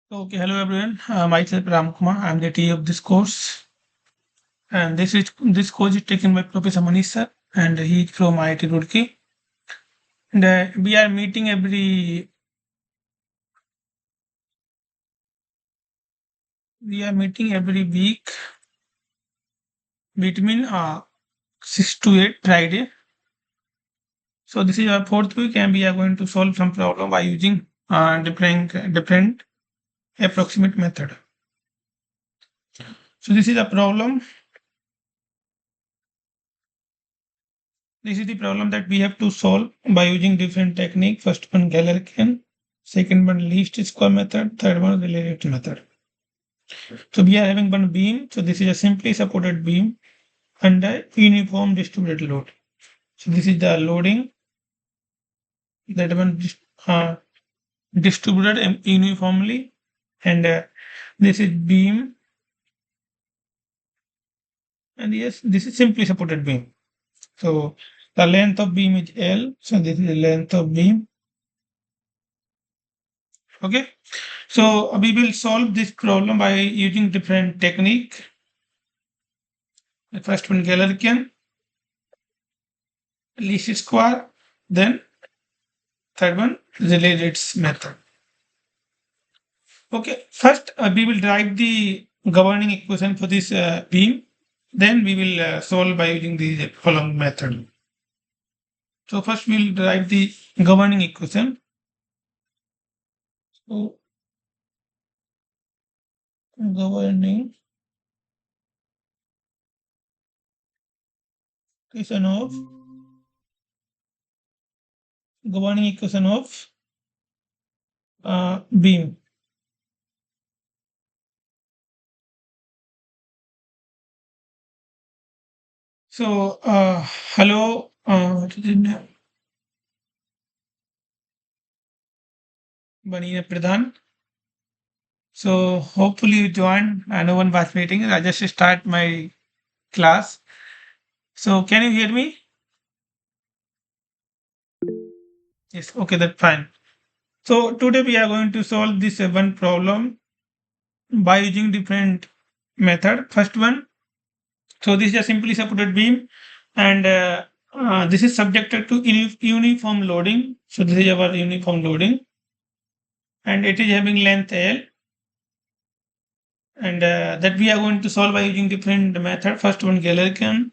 Okay, hello everyone. Myself Ram Kumar. I'm the TA of this course, and this course is taken by Professor Manish sir, and he is from IIT Roorkee. And we are meeting every week between 6 to 8 Friday. So this is our fourth week, and we are going to solve some problem by using different approximate method. So this is a problem. This is the problem that we have to solve by using different technique. First one Galerkin, second one least square method, third one relative method. So we are having one beam. So this is a simply supported beam under uniform distributed load. So this is the loading that one distributed uniformly, and this is beam, and yes, this is simply supported beam. So the length of beam is L. So this is the length of beam. Okay. So we will solve this problem by using different technique. The first one Galerkin, least square, then third one Rayleigh's method. Okay, first we will derive the governing equation for this beam. Then we will solve by using the following method. So first we will derive the governing equation. So governing equation of beam. So hello, what is it now? Banina Pradhan. So hopefully you joined. No one was waiting. I just start my class. So can you hear me? Yes. Okay, that's fine. So today we are going to solve this one problem by using different method. First one. So this is a simply supported beam, and this is subjected to uniform loading. So this is our uniform loading, and it is having length L, and that we are going to solve by using different method. First one Galerkin,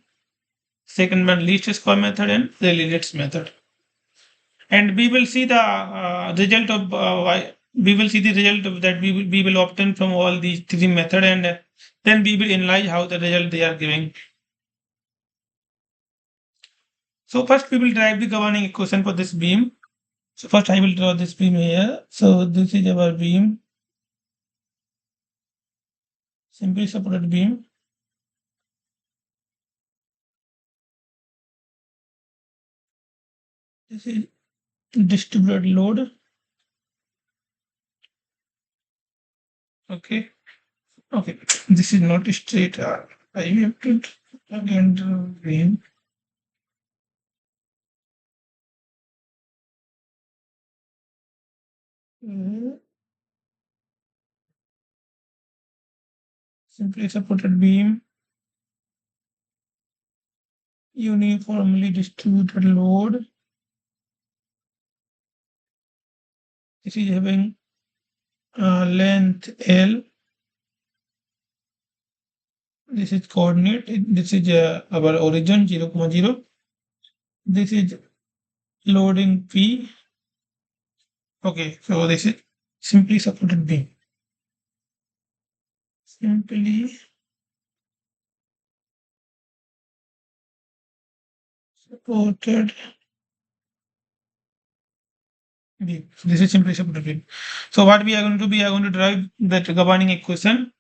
second one least square method, and Rayleigh's method. And we will see the result of we will see the result of that we will obtain from all these three method, and then we will analyze how the result they are giving. So first we will derive the governing equation for this beam. So first I will draw this beam here. So this is our beam, simply supported beam. This is distributed load. Okay. Okay. This is not straight. I have to again draw beam. Mhm. Simply supported beam, uniformly distributed load. This is having length L. This is coordinate. This is our origin 0, 0. This is loading P. Okay, so this is simply supported beam. Simply supported beam. This is simply supported beam. So what we are going to do, we are going to derive that governing equation.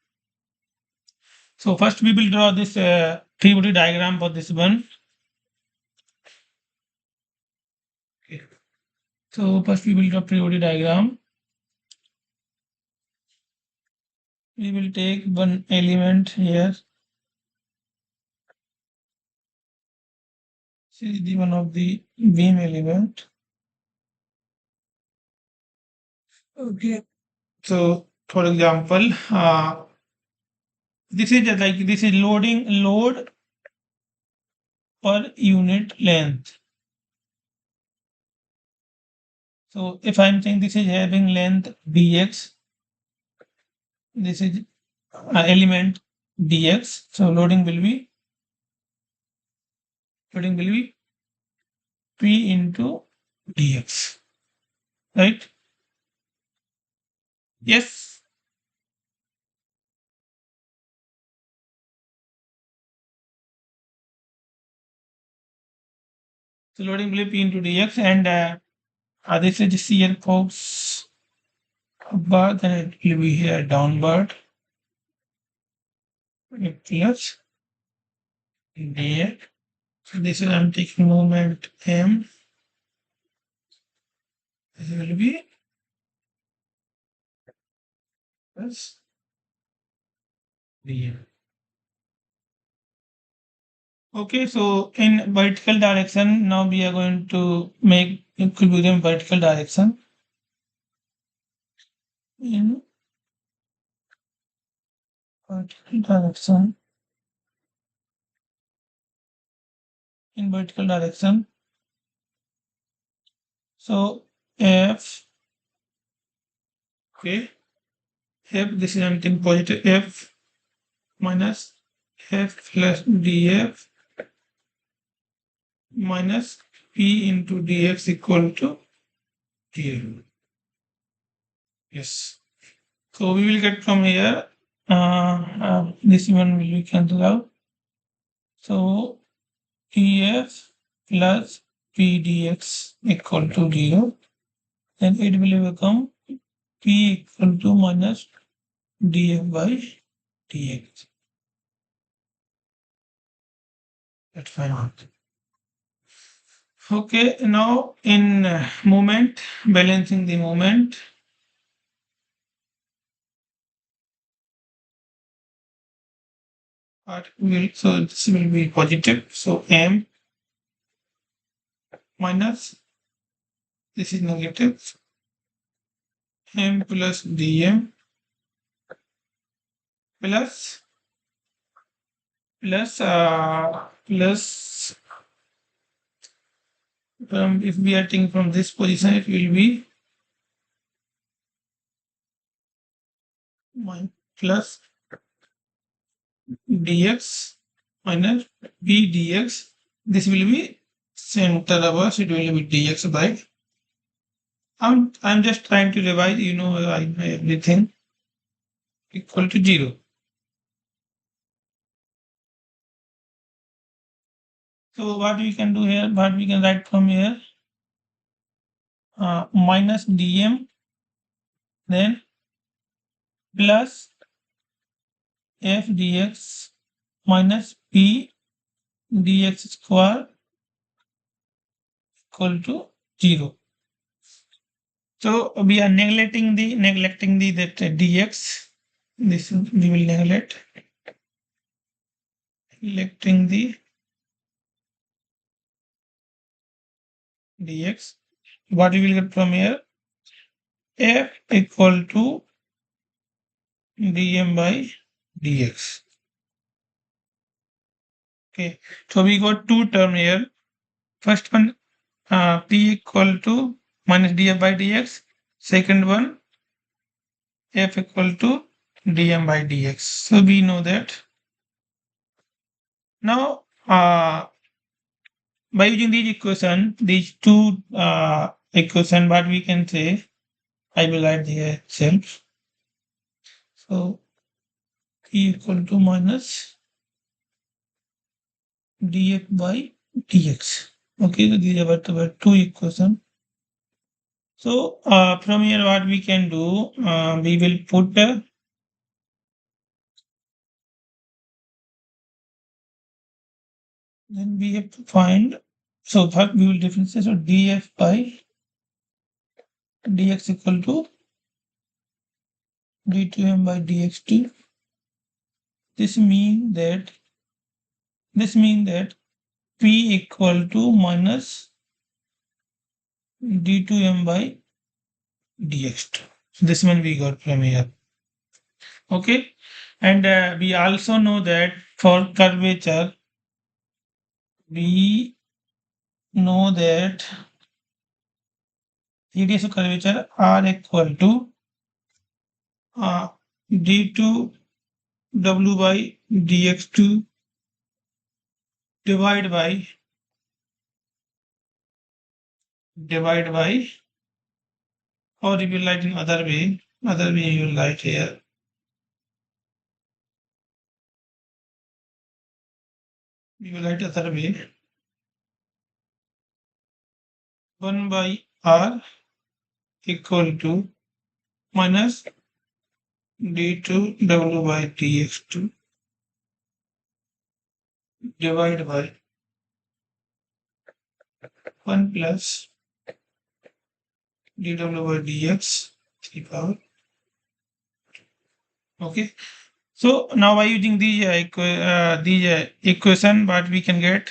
So first we will draw this free body diagram for this one. Okay. So first we will draw free body diagram. We will take one element here. This is the one of the beam element. Okay. So for example, this is just like this is load per unit length. So if I'm saying this is having length dx, this is element dx. So loading will be p into dx, right? Yes. So loading will be p into dx, and this is the CL folks bar, then it will be here downward plus dx. So this is I'm taking moment m. This will be plus dx. Okay, so in vertical direction, now we are going to make equilibrium vertical direction. In vertical direction, in vertical direction. So F, okay, F, this is something positive, F minus F plus df minus P into dx equal to 0. Yes. So we will get from here, this one will be cancelled out. So df plus P dx equal to 0. Then it will become P equal to minus df by dx. That's fine. Okay, now in moment, balancing the moment. So this will be positive. So m minus, this is negative, m plus dm plus if we are taking from this position, it will be plus dx minus b dx. This will be center of us, it will be dx by. I'm just trying to revise, I know everything equal to 0. So what we can do here, what we can write from here, minus dm, then plus f dx minus p dx square equal to 0. So we are neglecting the that dx. This we will neglecting the dx. What we will get from here? F equal to dm by dx. Okay, so we got two term here. First one, p equal to minus df by dx. Second one, f equal to dm by dx. So we know that. Now, by using these equation, these two equation, what we can say, I will write here itself. So p equal to minus df by dx. Okay, so these are the two equation. So from here, what we can do, we will put then we have to find. So first we will differentiate. So df by dx equal to d2m by dxt. This means that p equal to minus d2m by dx. So this one we got from here. Okay, and we also know that for curvature, we know that radius of curvature are equal to d2 w by dx2 divide by or if you write in other way you will write here you will write other way 1 by r equal to minus d2 w by dx2 divide by 1 plus dw by dx 3 power. Okay, so now by using the equation what we can get,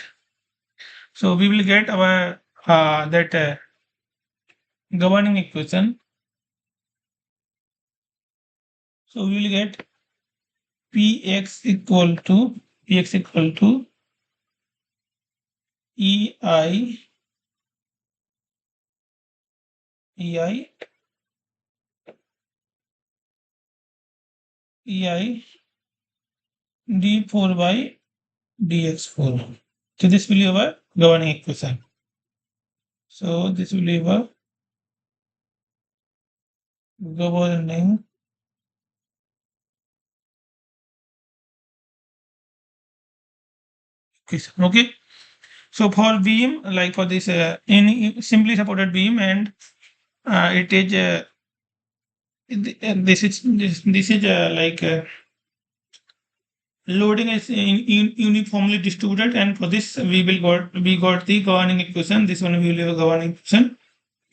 so we will get our that governing equation. So we will get px equal to ei ei ei d4 by dx4. So this will be our governing equation. So this will be our governing equation. Okay. So for beam, like for this any simply supported beam, and it is this is like loading is uniformly distributed, and for this we got the governing equation. This one we will have a governing equation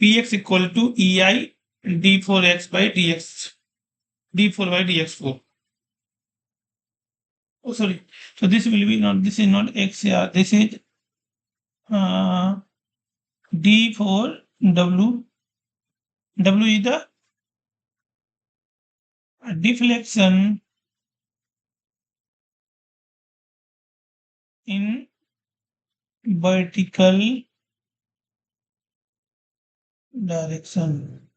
px equal to ei d4x by d4 by dx4. Oh, sorry. So this will be not, this is not x here. This is d4 w. W is the deflection in vertical direction.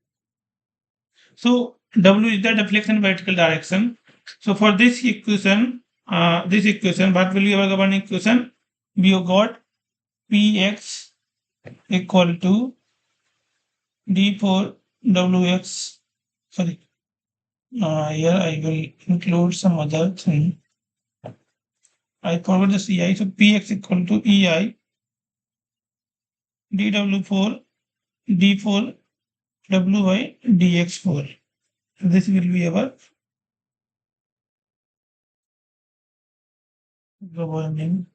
So W is the deflection in vertical direction. So for this equation, what will be our governing equation? We have got Px equal to d4 Wx. Sorry, here I will include some other thing. I forgot the Ci. So Px equal to Ei dw4 d4 w by dx4. This will be our governing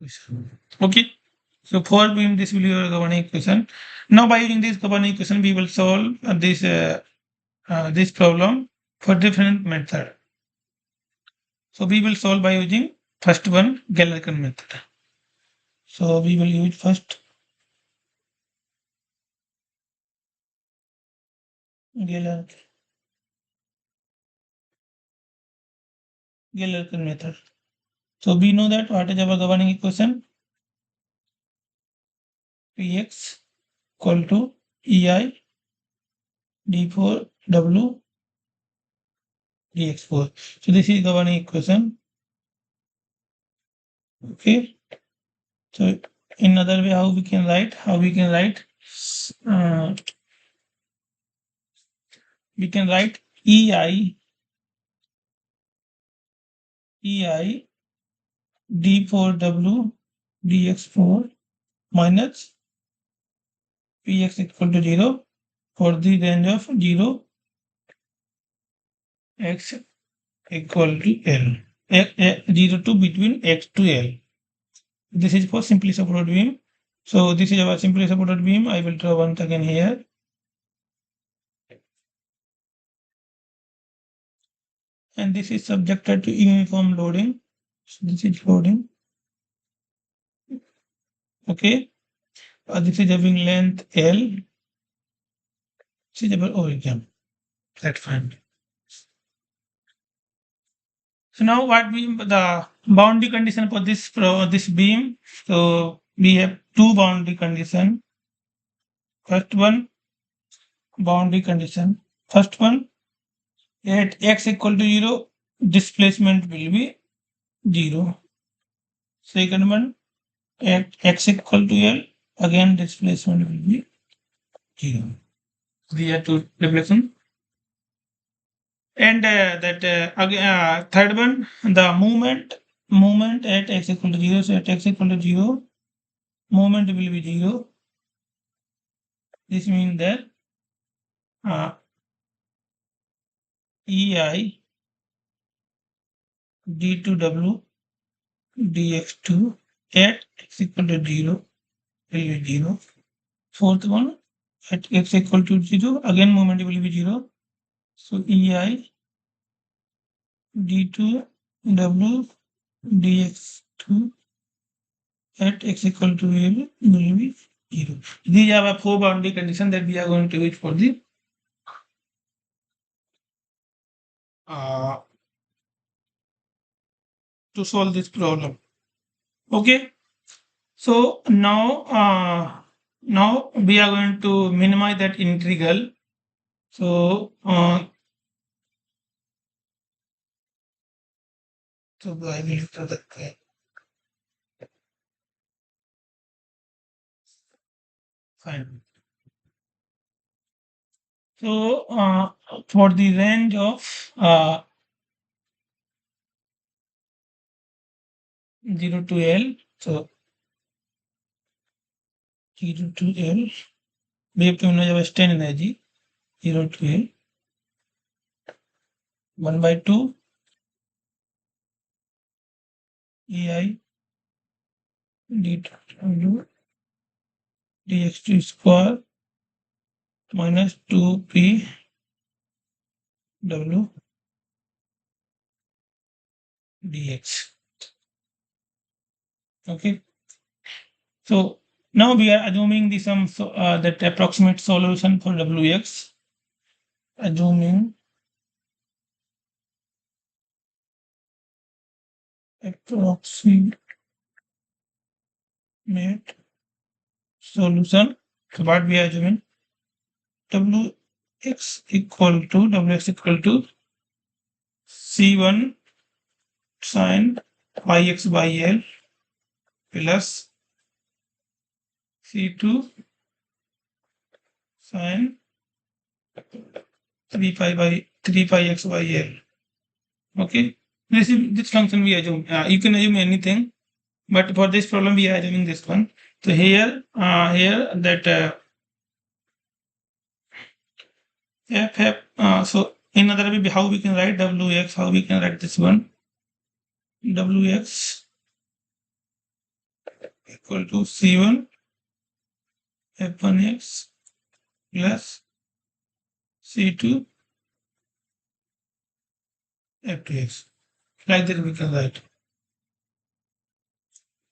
equation. Okay. So for beam, this will be our governing equation. Now by using this governing equation, we will solve this problem for different method. So we will solve by using first one Galerkin method. So we will use first Galerkin method. So we know that what is our governing equation? Px equal to Ei d4 w dx4. So this is governing equation. Okay. So in other way, how we can write? Uh, we can write ei d4w dx4 minus px equal to 0 for the range of 0 x equal to l 0 to between x to l. This is for simply supported beam. So this is our simply supported beam. I will draw once again here. And this is subjected to uniform loading. So this is loading. Okay. This is having length L. changeable origin. That's fine. So now what we the boundary condition for this beam. So we have two boundary condition. First one boundary condition. First one at x equal to 0, displacement will be 0. Second one at x equal to L, again displacement will be 0. These are two reflections. And again, third one, the movement at x equal to 0. So at x equal to 0, movement will be 0. This means that EI d2w dx2 at x equal to 0 will be 0. Fourth one, at x equal to 0, again moment will be 0. So EI d2w dx2 at x equal to L will be 0. These are the four boundary conditions that we are going to use for the to solve this problem. Okay. So now we are going to minimize that integral. So so I will do that way. Fine. So for the range of 0 to L, so 0 to L, we have to know strain energy 0 to L 1 by 2 EI d2w dx2 square minus 2p w dx. Okay. So now we are assuming the sum that approximate solution for Wx. Assuming approximate solution. So what we are assuming Wx equal to C1 sin pi x by L plus C2 sin 3 pi x by L. Okay. This function we assume. You can assume anything, but for this problem we are assuming this one. So here that so in other way, how we can write Wx, how we can write this one. Wx equal to C1 F1x plus C2 F2x. Like that we can write.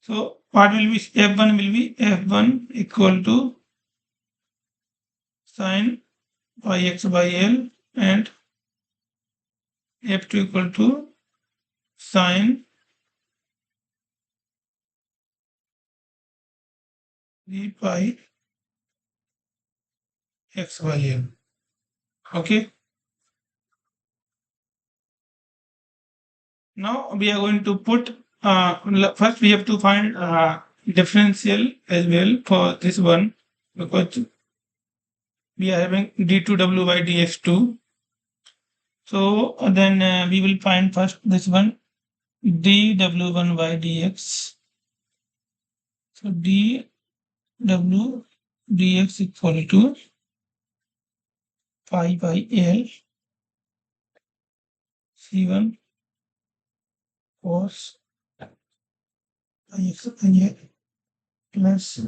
So what will be F1 will be F1 equal to sin pi x by L and F2 equal to sin 3 pi x by L. Okay. Now we are going to put first we have to find differential as well for this one, because we are having d2w by dx2. So then we will find first this one dw1 by dx. So dw dx equal to pi by L C1 cos pi x by L plus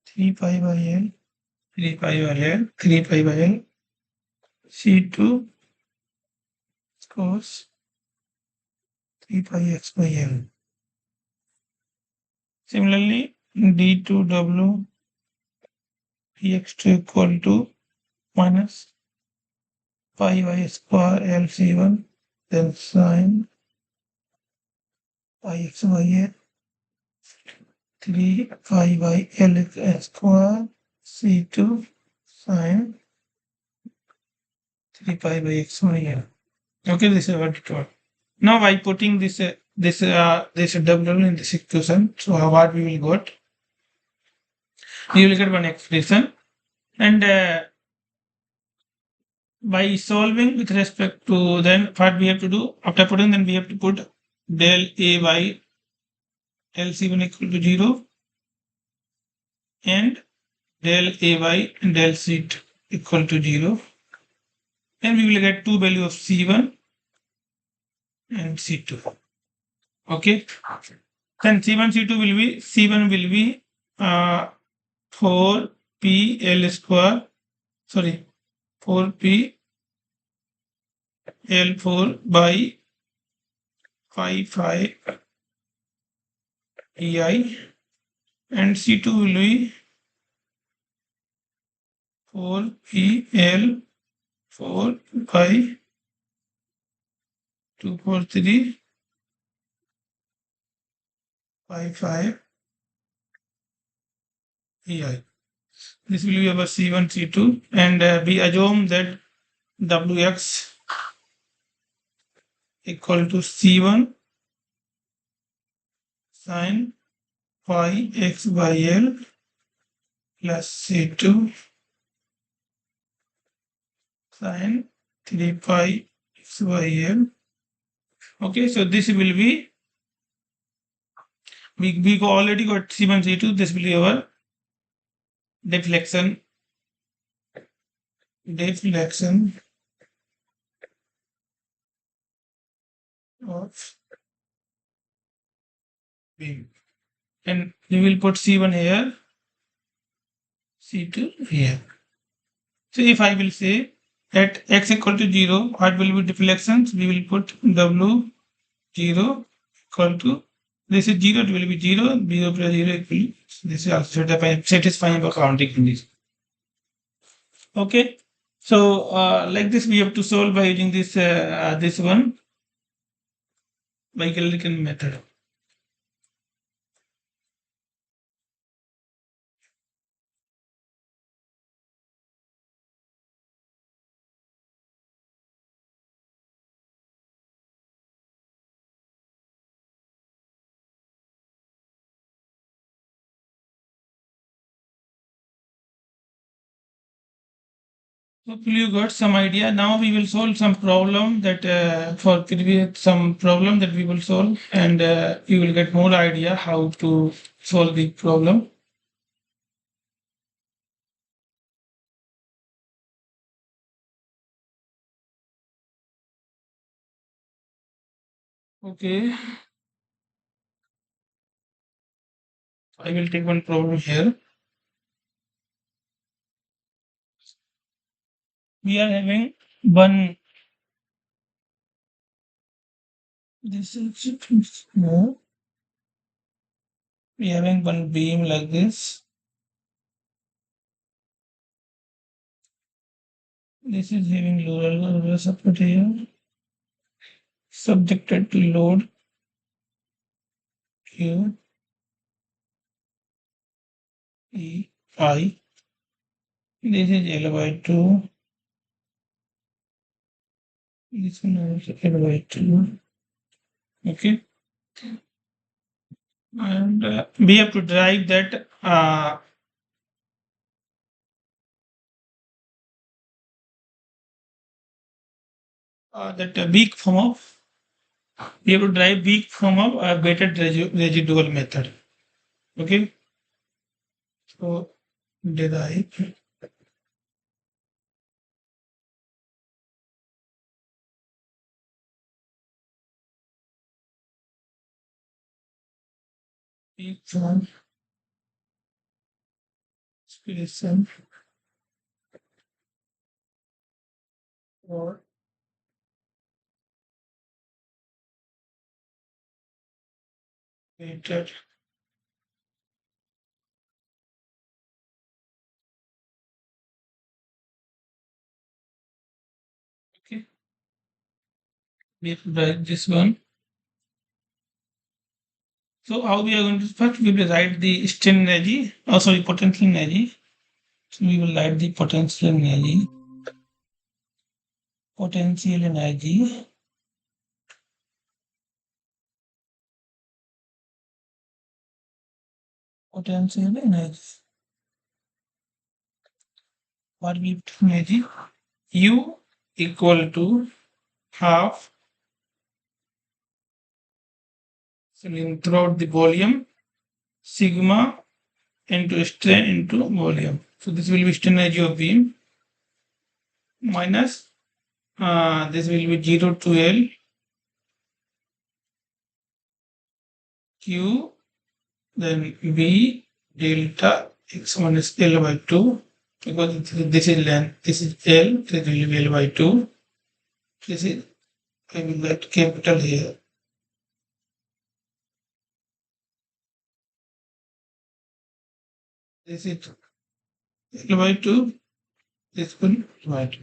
3 pi by L 3 pi by L 3 pi by L C2 cos 3 pi x by L. Similarly, d2w dx2 equal to minus 5y square LC1, then sine 5xy 3 5y L square C2 sine 3 pi by xy. Okay, this is what it was. Now by putting this W in this equation, so what we will get? We will get one expression, and by solving with respect to, then what we have to do after putting, then we have to put del A by LC1 equal to 0 and del A by del C2 equal to 0, and we will get two value of C1 and C2. Okay, then C1 C2 will be, C1 will be 4 p L square, sorry, 4 p L4 by 5 EI, and C2 will be 4 p L4 by 243 5 EI. This will be our C1 C2, and we assume that Wx equal to C1 sine phi x by L plus C2 sine 3 pi x by L. Okay, so this will be, we already got C1 C2. This will be our deflection of beam, and we will put C1 here, C2 here. So if I will say at x equal to 0, what will be deflections? We will put W 0 equal to, this is 0, it will be 0, 0 plus 0 equal, this is also satisfying the counting condition. Okay, so like this we have to solve by using this one, by Gilligan method. Hopefully you got some idea. Now we will solve some problem that for previous some problem that we will solve, and you will get more idea how to solve the problem. Okay, I will take one problem here. We are having one, this is more. We are having one beam like this. This is having lower support here, subjected to load Q E I. This is L by 2. This one also L by 2. Okay. And we have to derive that weak form of, we have to derive weak form of weighted residual method. Okay. So derive weak form expression for weighted We have to write this one. So how we are going to first we will write the strain energy, oh sorry, potential energy. So we will write the potential energy. Potential energy. Potential energy. What we have to energy? U equal to half. So throughout the volume, sigma into strain into volume. So this will be strain energy of beam minus this will be 0 to L Q then V delta x minus L by 2 because this is length, this is L, this will be L by 2. This is, I will write capital here. This is L by 2, this will divide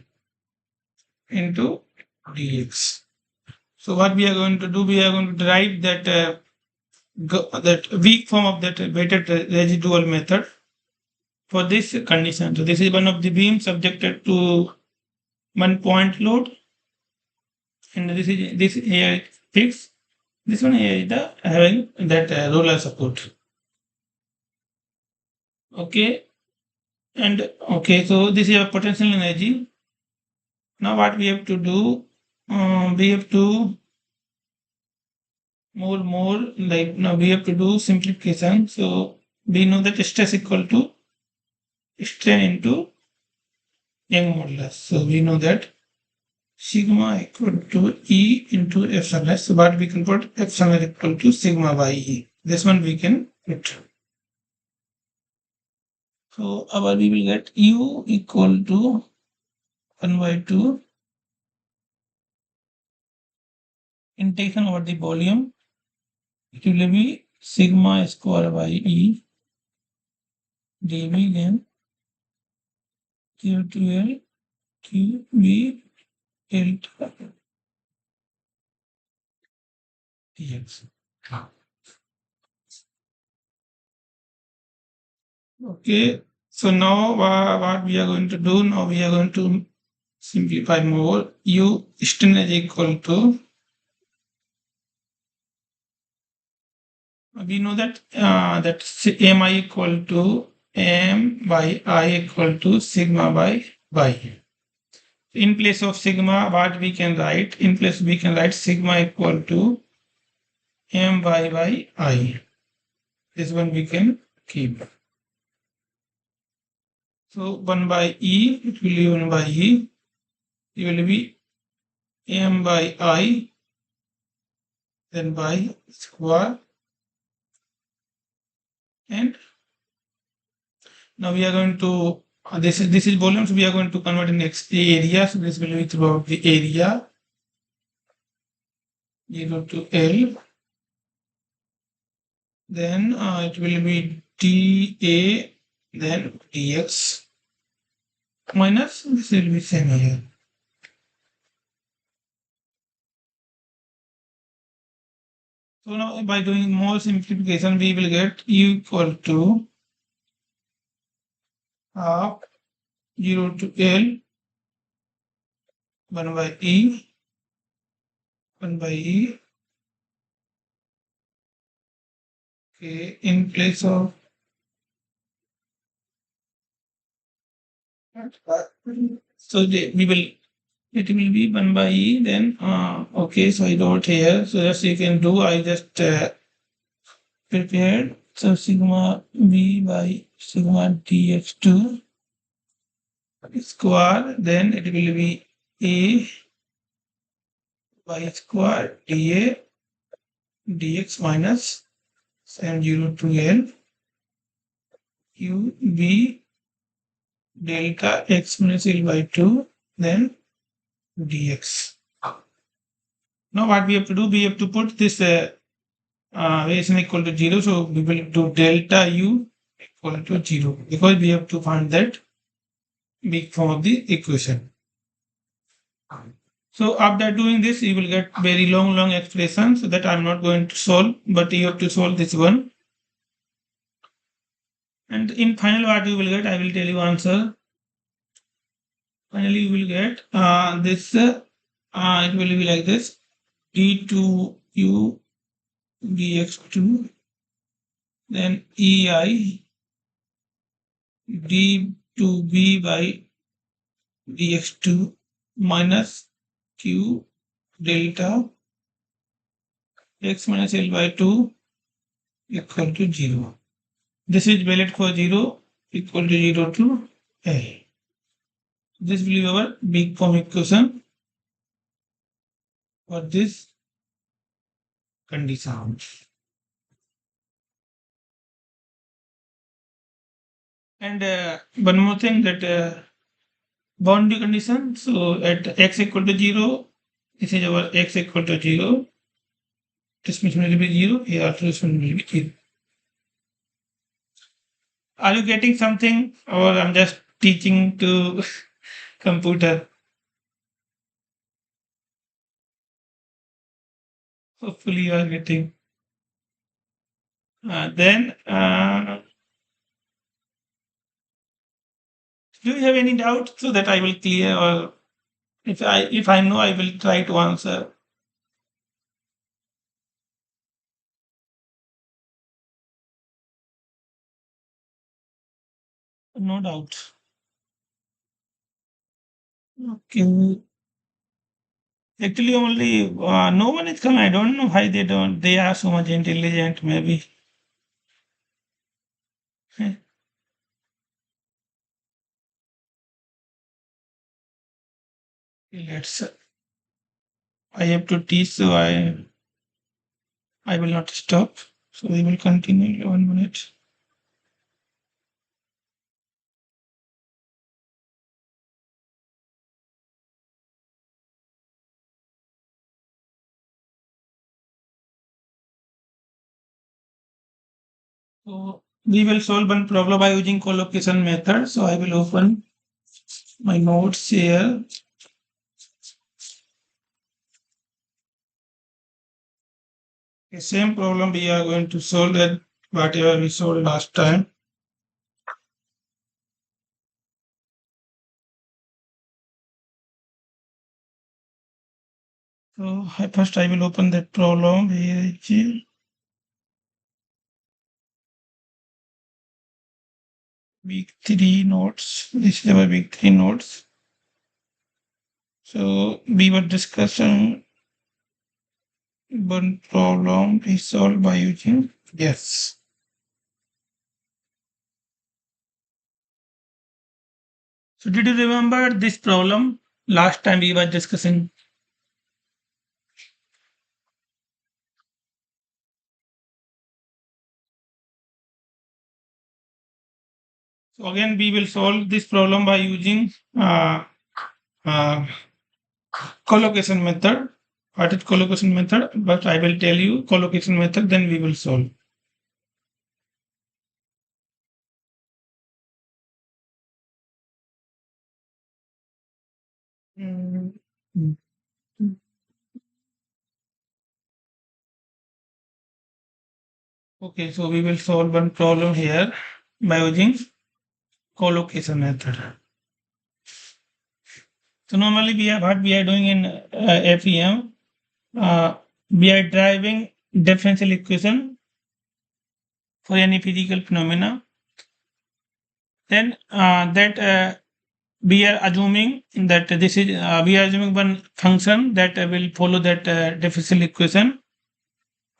into dx. So what we are going to do, we are going to derive that that weak form of that weighted residual method for this condition. So this is one of the beams subjected to 1 point load, and this here fixed. This one here is the having that roller support. Okay, and okay, so this is our potential energy. Now what we have to do, we have to more like now we have to do simplification. So we know that stress equal to strain into Young modulus. So we know that sigma equal to E into epsilon s. So what we can put epsilon equal to sigma by E. This one we can put. So our we will get U equal to 1 by 2 integration over the volume. It will be sigma square by E dV then Q to L Q V delta dx. Okay, so now what we are going to do, now we are going to simplify more. U strain is equal to, we know that that mi equal to m by I equal to sigma by y. In place of sigma, what we can write? In place we can write sigma equal to m by I. This one we can keep. So 1 by E, it will be 1 by E. It will be m by I, then by square. And now we are going to this is volume, so we are going to convert in area. So this will be throughout the area 0 to L. Then it will be dA then dx minus this will be same here. So now by doing more simplification, we will get U equal to half 0 to L 1 by E 1 by E. Okay, in place of so we will it will be 1 by E then okay, so I wrote here, so just you can do, I just prepared. So sigma V by sigma dx2 square, then it will be A by square dA dx minus sine 0 to L Q V delta x minus L by 2 then dx. Now what we have to do, we have to put this variation equal to 0. So we will do delta U equal to 0 because we have to find that weak form of the equation. So after doing this, you will get very long expressions that I'm not going to solve, but you have to solve this one. And in final what you will get, I will tell you answer. Finally, you will get this, it will be like this, d2u dx2, then ei d2b by dx2 minus q delta x minus l by 2 equal to 0. This is valid for 0 equal to 0 to L. This will be our big form equation for this condition. And one more thing, that boundary condition. So at x equal to 0, this is our x equal to 0. This means will be 0. Here also this one will be 0. Are you getting something, or I'm just teaching to computer? Hopefully you are getting. Then do you have any doubt so that I will clear, or if I know, I will try to answer. No doubt. Okay. Actually, only no one is coming. I don't know why they don't. They are so much intelligent, maybe. Let's. I have to teach, so I will not stop. So we will continue 1 minute. So we will solve one problem by using collocation method. So I will open my notes here. The same problem we are going to solve that whatever we solved last time. So first I will open that problem here. Week 3 notes. This is our week 3 notes. So we were discussing one problem we solved by using yes. So did you remember this problem last time we were discussing? So again we will solve this problem by using uh, collocation method. What is collocation method? But I will tell you collocation method, then we will solve. Mm. Okay, so we will solve one problem here by using collocation method. So normally what we are doing in FEM, we are deriving differential equation for any physical phenomena. Then we are assuming that this is we are assuming one function that will follow that differential equation,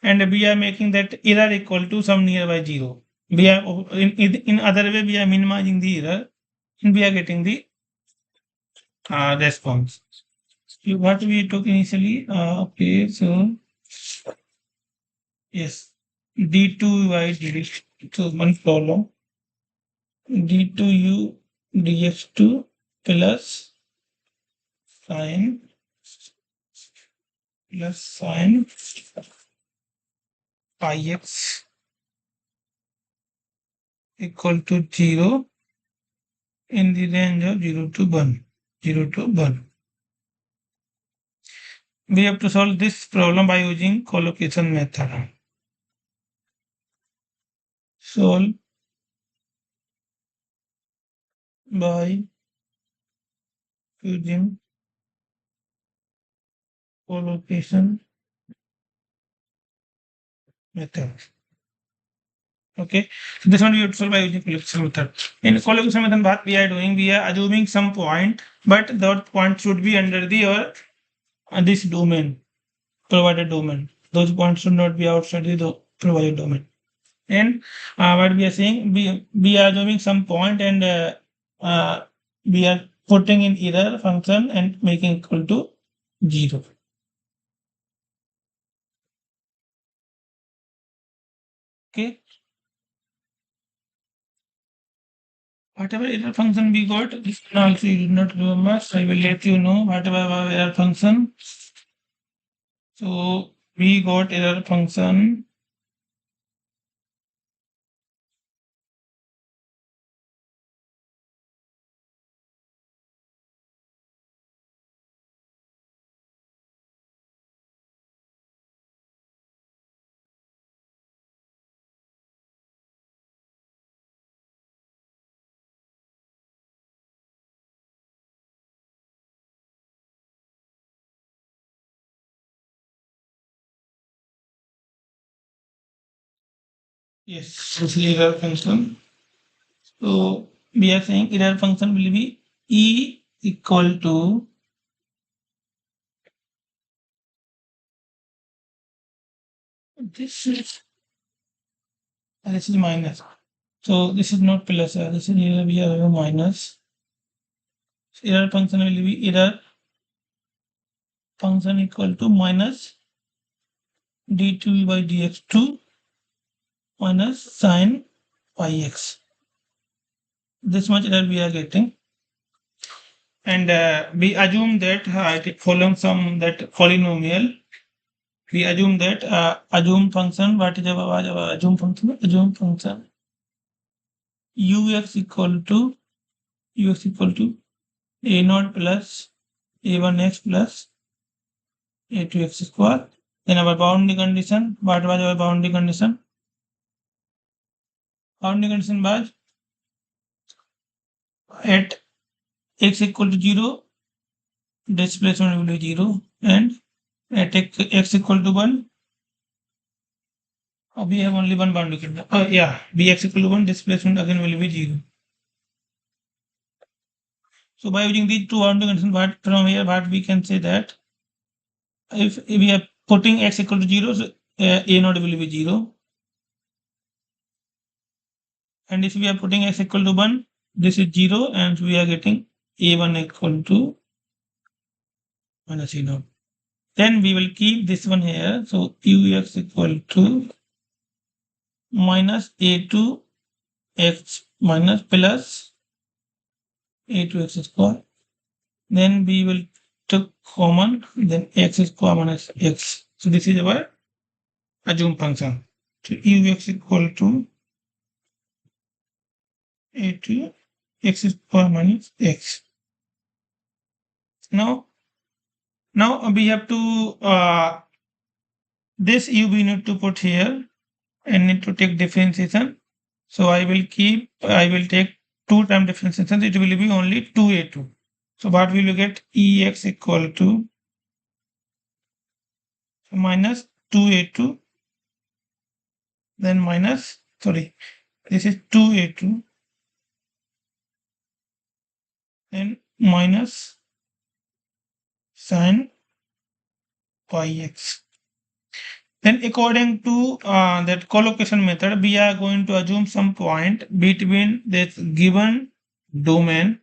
and we are making that error equal to some nearby 0. We are in other way we are minimizing the error, and we are getting the response. So what we took initially, okay, so yes, d2 by dx. So one problem, d2u dx2 plus sine pi x equal to 0 in the range of 0 to 1. 0 to 1. we have to solve this problem by using collocation method. Solve by using collocation method. Okay, so this one we have to solve by using collocation method. In collocation method, what we are doing, we are assuming some point, but that point should be under the this domain, provided domain. Those points should not be outside the provided domain. And what we are saying, we are assuming some point and we are putting in error function and making equal to 0. Okay. Whatever error function we got, this one also you did not remember. So I will let you know whatever our error function. So we got error function. Yes, this is error function. So we are saying error function will be E equal to this is minus. So this is not plus, this is here we have a minus. Error function will be error function equal to minus d2 by dx2 minus sine pi x. This much error we are getting. And we assume that following some that polynomial, we assume that assume function, what is our assume function? Assume function ux equal to a naught plus a1x plus a2x square. Then our boundary condition, what was our boundary condition? Boundary condition was at x equal to 0, displacement will be 0, and at x equal to 1, we have only one boundary condition. Bx equal to 1, displacement again will be 0. So by using these two boundary conditions, from here, what we can say that if we are putting x equal to 0, so a naught will be 0. And if we are putting x equal to 1, this is 0, and we are getting a1 equal to minus a naught. Then we will keep this one here. So ux equal to minus a2x minus plus a2x square. Then we will take common, then x square minus x. So this is our assume function. So ux equal to a2 x square minus x. Now we have to this u we need to put here and need to take differentiation. So I will take 2 times differentiation. It will be only 2a2. So what will you get? Ex equal to minus 2a2, then minus, this is 2a2, then minus sine pi x. Then according to that collocation method, we are going to assume some point between this given domain.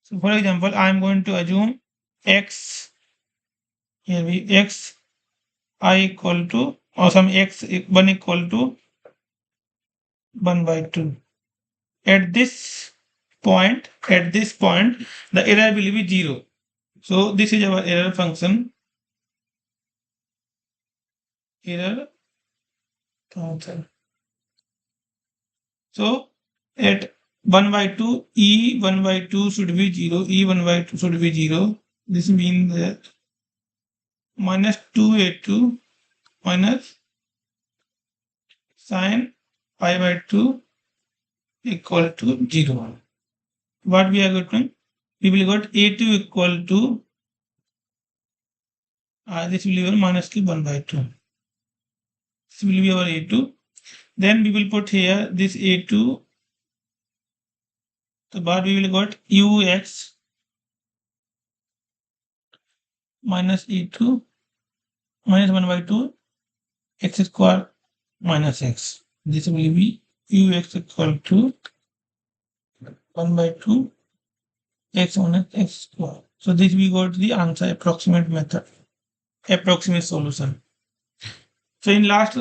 So for example, I am going to assume x, here we x I equal to, or some x 1 equal to 1 by 2. At this point, the error will be 0. So this is our error function. So at 1 by 2, E 1 by 2 should be 0, E 1 by 2 should be 0. This means that minus 2a2 minus sine pi by 2 equal to 0. What we are getting? We will get a2 equal to this will be our minus 1 by 2. This will be our a2. Then we will put here this a2. So what we will get ux minus e2 minus 1 by 2 x square minus x. This will be ux equal to 1 by 2 x minus x square. So this we got the answer, approximate method, approximate solution. So in last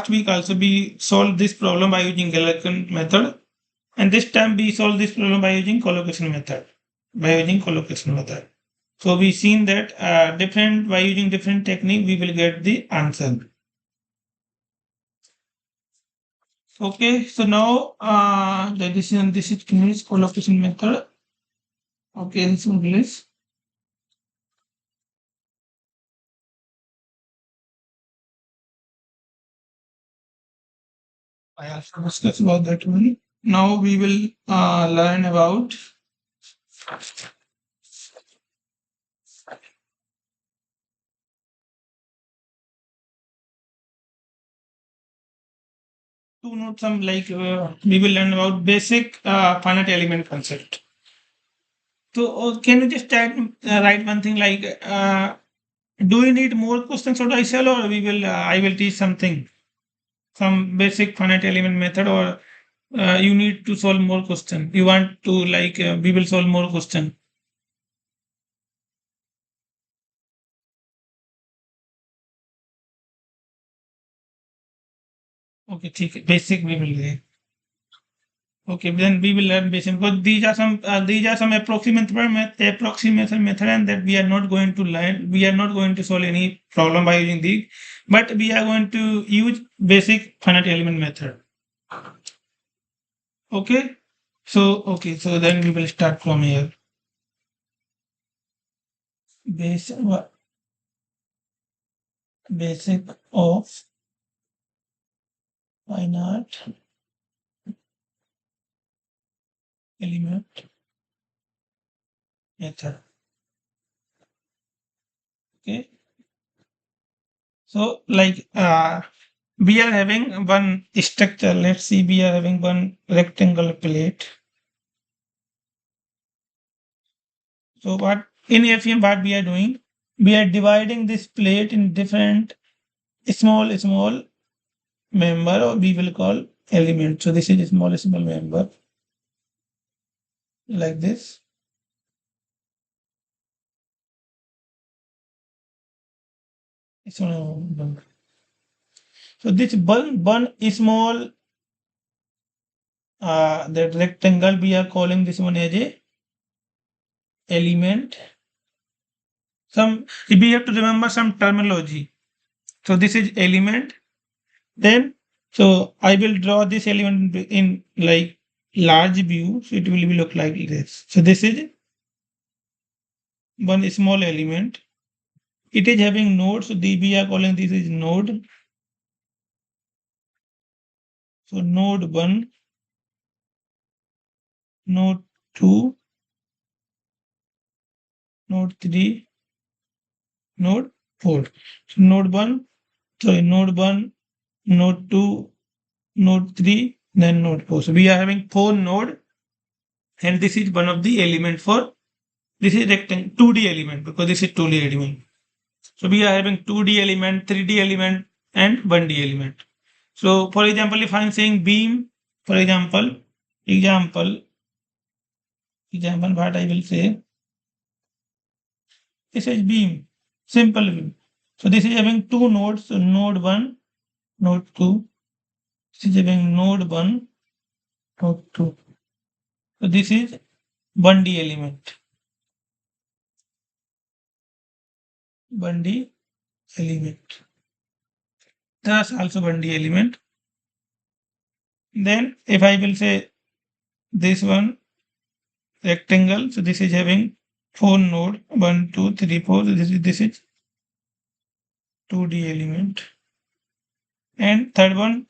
week also we solved this problem by using Galerkin method, and this time we solve this problem by using collocation method. So we seen that by using different technique we will get the answer. Okay, so now this is English collocation method. Okay, this is English. I also discussed about that one. Now we will learn about to note some we will learn about basic finite element concept. So can you just write one thing like do you need more questions or I shall, or we will I will teach something, some basic finite element method, or you need to solve more question. You want to we will solve more question. Okay, basic we will learn. Okay, then we will learn basic because these are some approximate method, and that we are not going to learn. We are not going to solve any problem by using these, but we are going to use basic finite element method. Okay, so then we will start from here. Basic of finite element method. Okay, so we are having one structure. Let's see, we are having one rectangle plate. So what in FEM what we are doing? We are dividing this plate in different small member, or we will call element. So this is a small member like this. So this one small that rectangle, we are calling this one as a element. We have to remember some terminology. So this is element. Then so I will draw this element in like large view. So it will be look like this. So this is one small element. It is having nodes. So we are calling this is node. So node 1, node 2, node 3, node 4. So node 1, node 1, node 2, node 3, then node 4. So we are having 4 node, and this is one of the element for this is rectangle 2D element, because this is 2D element. So we are having 2D element, 3D element, and 1D element. So for example, if I'm saying beam, for example, what I will say, this is beam, simple beam. So this is having 2 nodes, so node 1, node 2. This is having node 1, node 2. So this is 1D element. 1D element. That's also 1D element. Then if I will say this one rectangle, so this is having 4 node 1 2 3 4. This is 2D element, and third one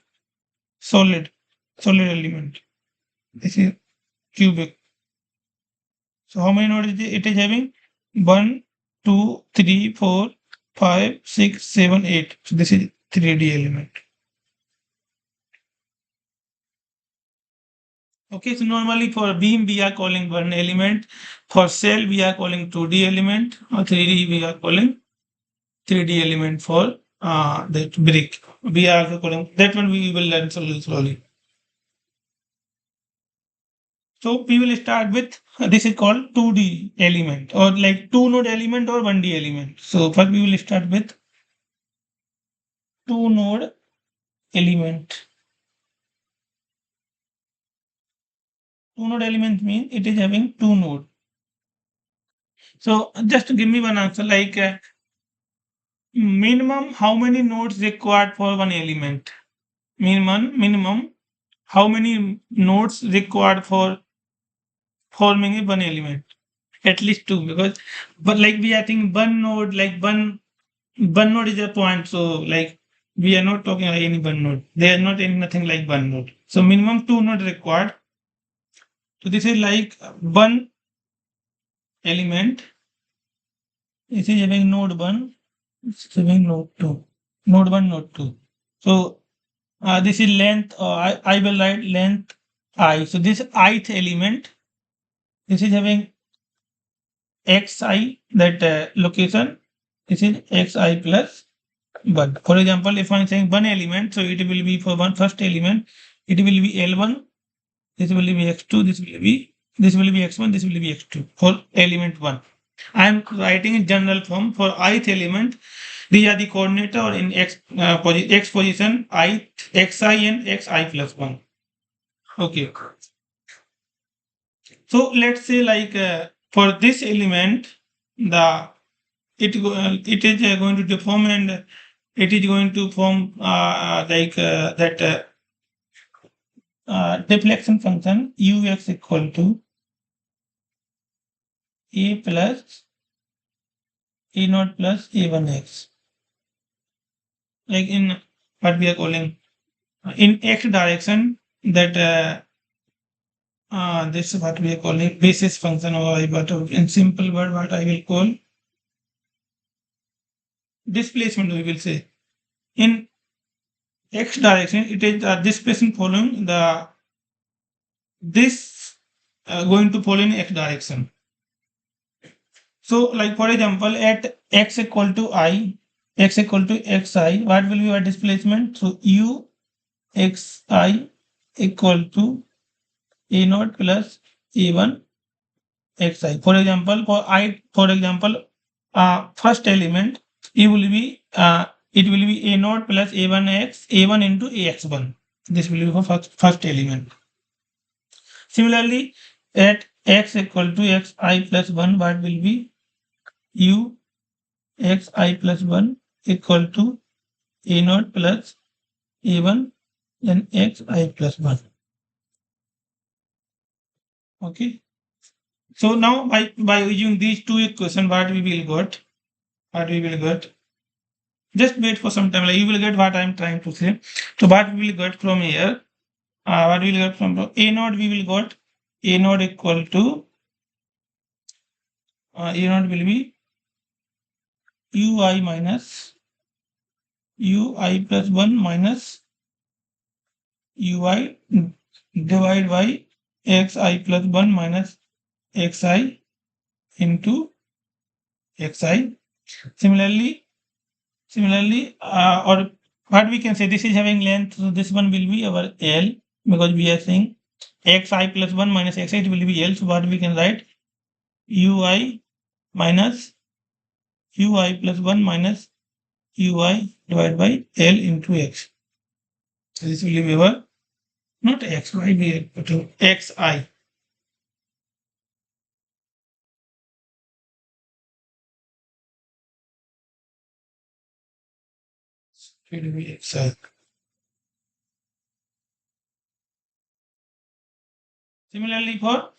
solid element. This is cubic. So how many nodes it is having? 1 2 3 4 5 6 7 8. So this is 3D element. Okay, so normally for beam we are calling one element. For cell we are calling 2D element, or 3D we are calling 3D element for that brick. We are also calling that one, we will learn slowly. So we will start with this is called 2D element, or like two node element or 1D element. So first we will start with two node element. Two node element means it is having two node. So just to give me one answer, like minimum how many nodes required for one element? Minimum how many nodes required for forming a one element? At least two, because but like we are thinking one node, like one node is a point. So like we are not talking about any one node. There are not any nothing like one node. So minimum two node required. So this is like one element. This is having node one. It's having node two. Node one, node two. So this is length. I will write length I. So this ith element. This is having xi, that location. This is xi plus 1. For example, if I'm saying one element, so it will be for one first element, it will be L1, this will be X2, this will be X1, this will be X2 for element 1. I am writing in general form for ith element. These are the coordinate, or in x position, I xi and xi plus 1. Okay. So let's say like for this element, the it is going to deform, and it is going to form like that deflection function ux equal to a plus a naught plus a1x, like in what we are calling in x direction, that this is what we are calling basis function, or but in simple word what I will call displacement, we will say. In x direction, it is displacement following the this going to follow in x direction. So, like for example, at x equal to I, x equal to xi, what will be our displacement? So, u xi equal to a naught plus a1 xi. For example, first element, it will be a naught plus a1 into ax1. This will be for first element. Similarly, at x equal to xi plus 1, what will be u xi plus 1 equal to a naught plus a1 then xi plus 1. Okay. So now by using these two equations, what we will get, just wait for some time, like you will get what I am trying to say. So what we will get from here, what we will get from a naught, we will get a naught equal to a naught will be ui minus ui plus 1 minus ui divided by xi plus 1 minus xi into xi. Similarly, or what we can say, this is having length, so this one will be our L, because we are saying xi plus 1 minus xi, it will be L. So what we can write, ui minus ui plus 1 minus ui divided by L into x. So this will be our, not xy, we are putting xi. It will be xi. Similarly, for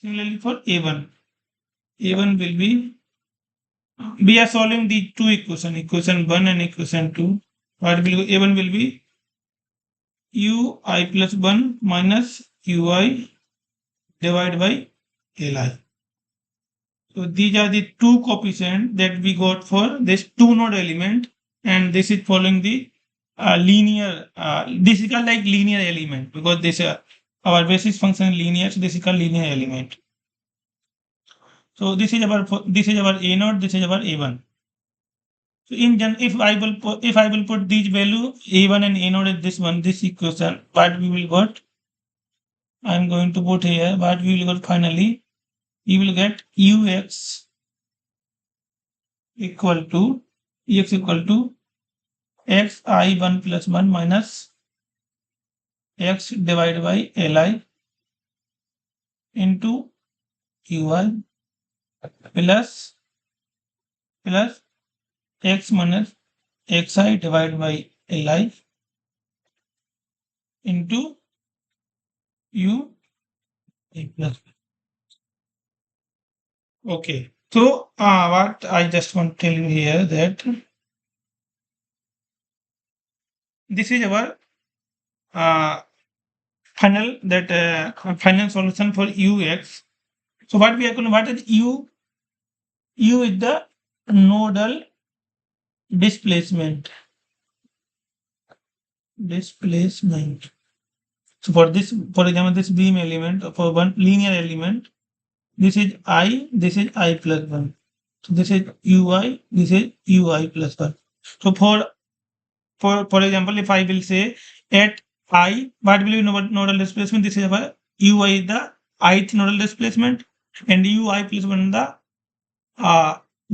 Similarly for A1 will be, we are solving the two equation 1 and equation 2. What will A1 will be ui plus 1 minus ui divided by li. So these are the two coefficients that we got for this two node element, and this is following the linear. This is called like linear element because this our basis function is linear, so this is called linear element. So this is our a node, this is our a1. So if I will put these value a1 and a node in this equation, what we will got? I am going to put here what we will got finally. You will get ux equal to x I1 plus 1 minus x divided by li into ui plus x minus xi divided by li into u plus. Okay. So what I just want to tell you here that this is our uh, final solution for ux. So what is u? U is the nodal displacement. So for example, this beam element for one linear element, this is I plus 1. So this is ui, this is ui plus 1. So for example, if I will say at I, what will be nodal displacement? This is our ui is the ith nodal displacement, and ui plus 1 the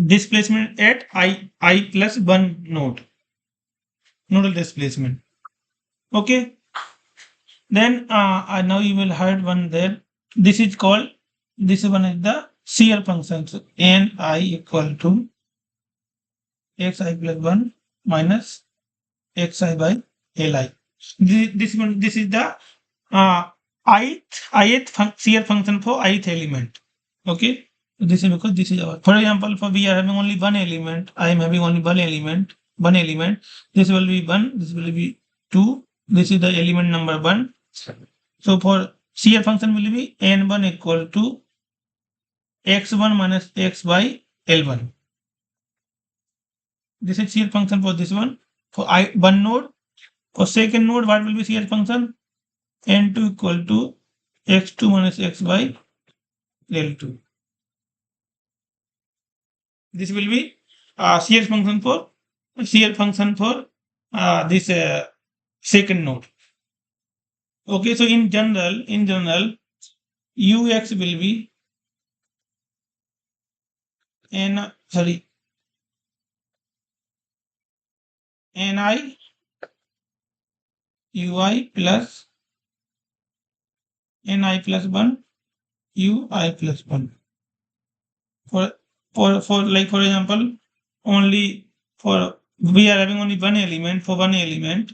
displacement at I plus 1 nodal displacement. Okay. Then now you will heard one there. This one is the shear function. So Ni equal to xi plus 1 minus xi by li. This is the ith shear function for ith element. Okay. So this is because this is our, for example, for we are having only one element. I am having only one element. This will be 1. This will be 2. This is the element number 1. So for shear function will be n1 equal to x1 minus x by l1. This is shear function for this one. For one node. For second node, what will be shear function? n2 equal to x2 minus x by l2. This will be shear function for this second node. Okay, so in general, ux will be ni ui plus ni plus 1 ui plus 1. For example, only for we are having only one element. For one element,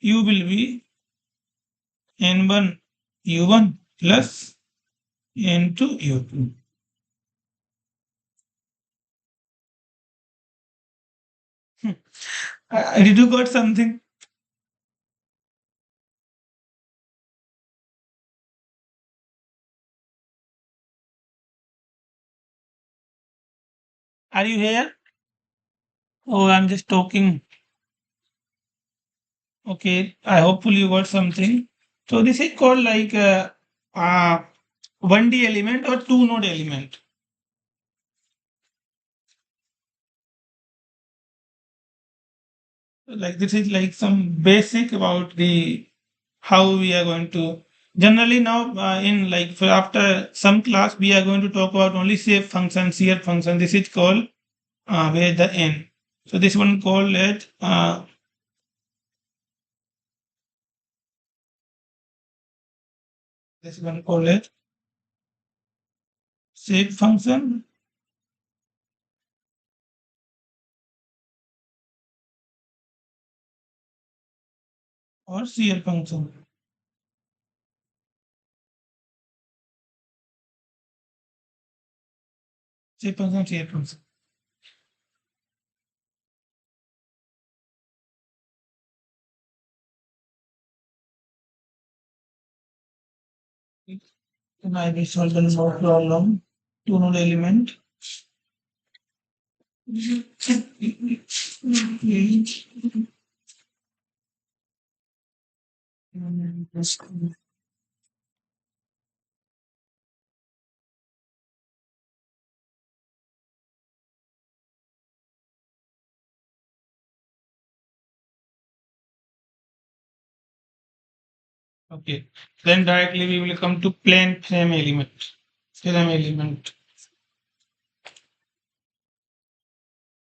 u will be n1 u1 plus n2 u2. Did you got something? Are you here? Oh, I'm just talking. Okay, I hopefully you got something. So this is called like 1D element or two node element. Like this is like some basic about the how we are going to generally now in like for after some class we are going to talk about only shape function, shear function. This is called where the n. So this one called it shape function or shear function. Shear function, shear function. Then I will solve the node problem. Two node element. Okay. Then directly we will come to plane frame element. Frame element.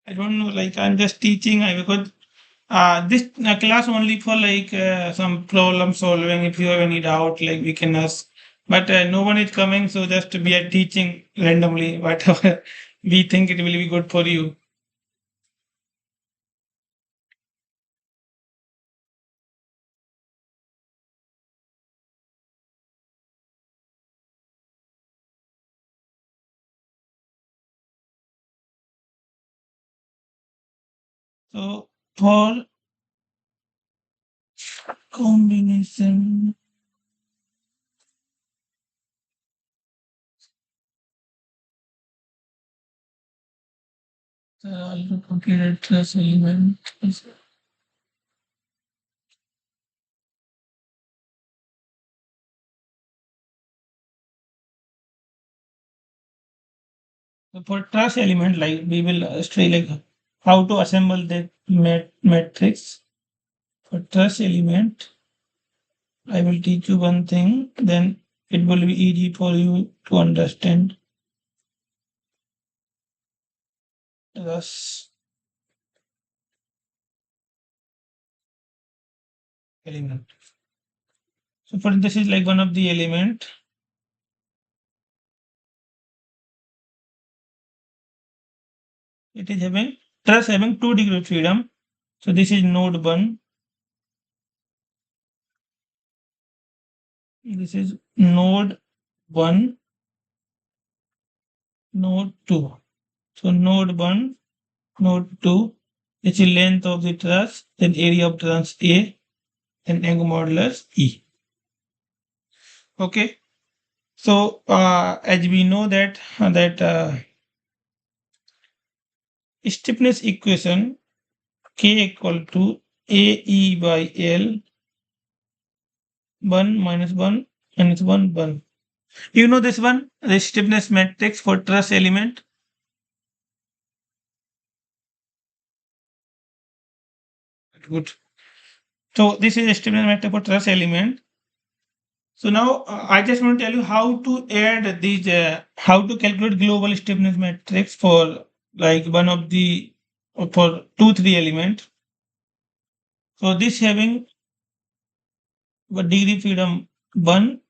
I don't know, like I'm just teaching. I because this class only for like some problem solving. If you have any doubt, like we can ask. But no one is coming, so just we are teaching randomly whatever we think it will be good for you. So for combination, the computed trace element is so for trace element, like we will stay like how to assemble the matrix. For trace element, I will teach you one thing, then it will be easy for you to understand. Trace element. So for this is like one of the element. It is having trace having 2 degree of freedom. So this is node 1. This is node 1, node 2. So node 1, node 2, this is length of the truss, then area of truss A, then angle modulus E. Okay. So as we know that stiffness equation K equal to AE by L 1 minus 1 minus 1 1. You know this one, the stiffness matrix for truss element. Good. So this is a stiffness matrix for truss element. So now I just want to tell you how to add these, how to calculate global stiffness matrix for like one of the for 2 3 element. So this having what degree freedom 1.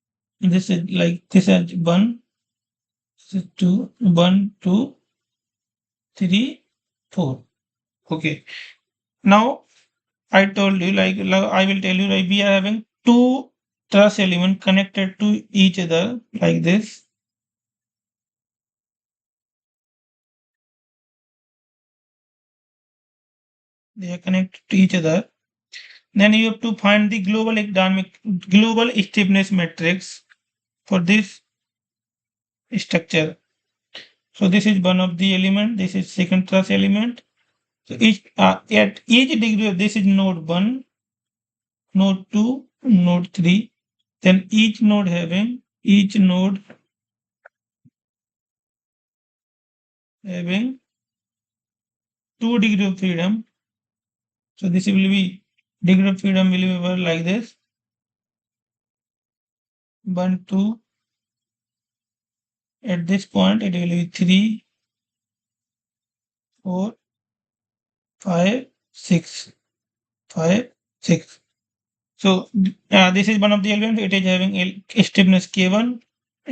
This is like this is 1. This is 2. 1 2 3 4. Okay. Now I told you like I will tell you like we are having two truss element connected to each other like this. They are connected to each other. Then you have to find the global stiffness matrix for this structure. So this is one of the element. This is second truss element. So at each degree of this is node 1, node 2, node 3. Then each node having 2 degree of freedom. So this will be degree of freedom will be like this. 1, 2. At this point, it will be 3, 4, 5, 6, 5, 6. So this is one of the elements. It is having stiffness K1,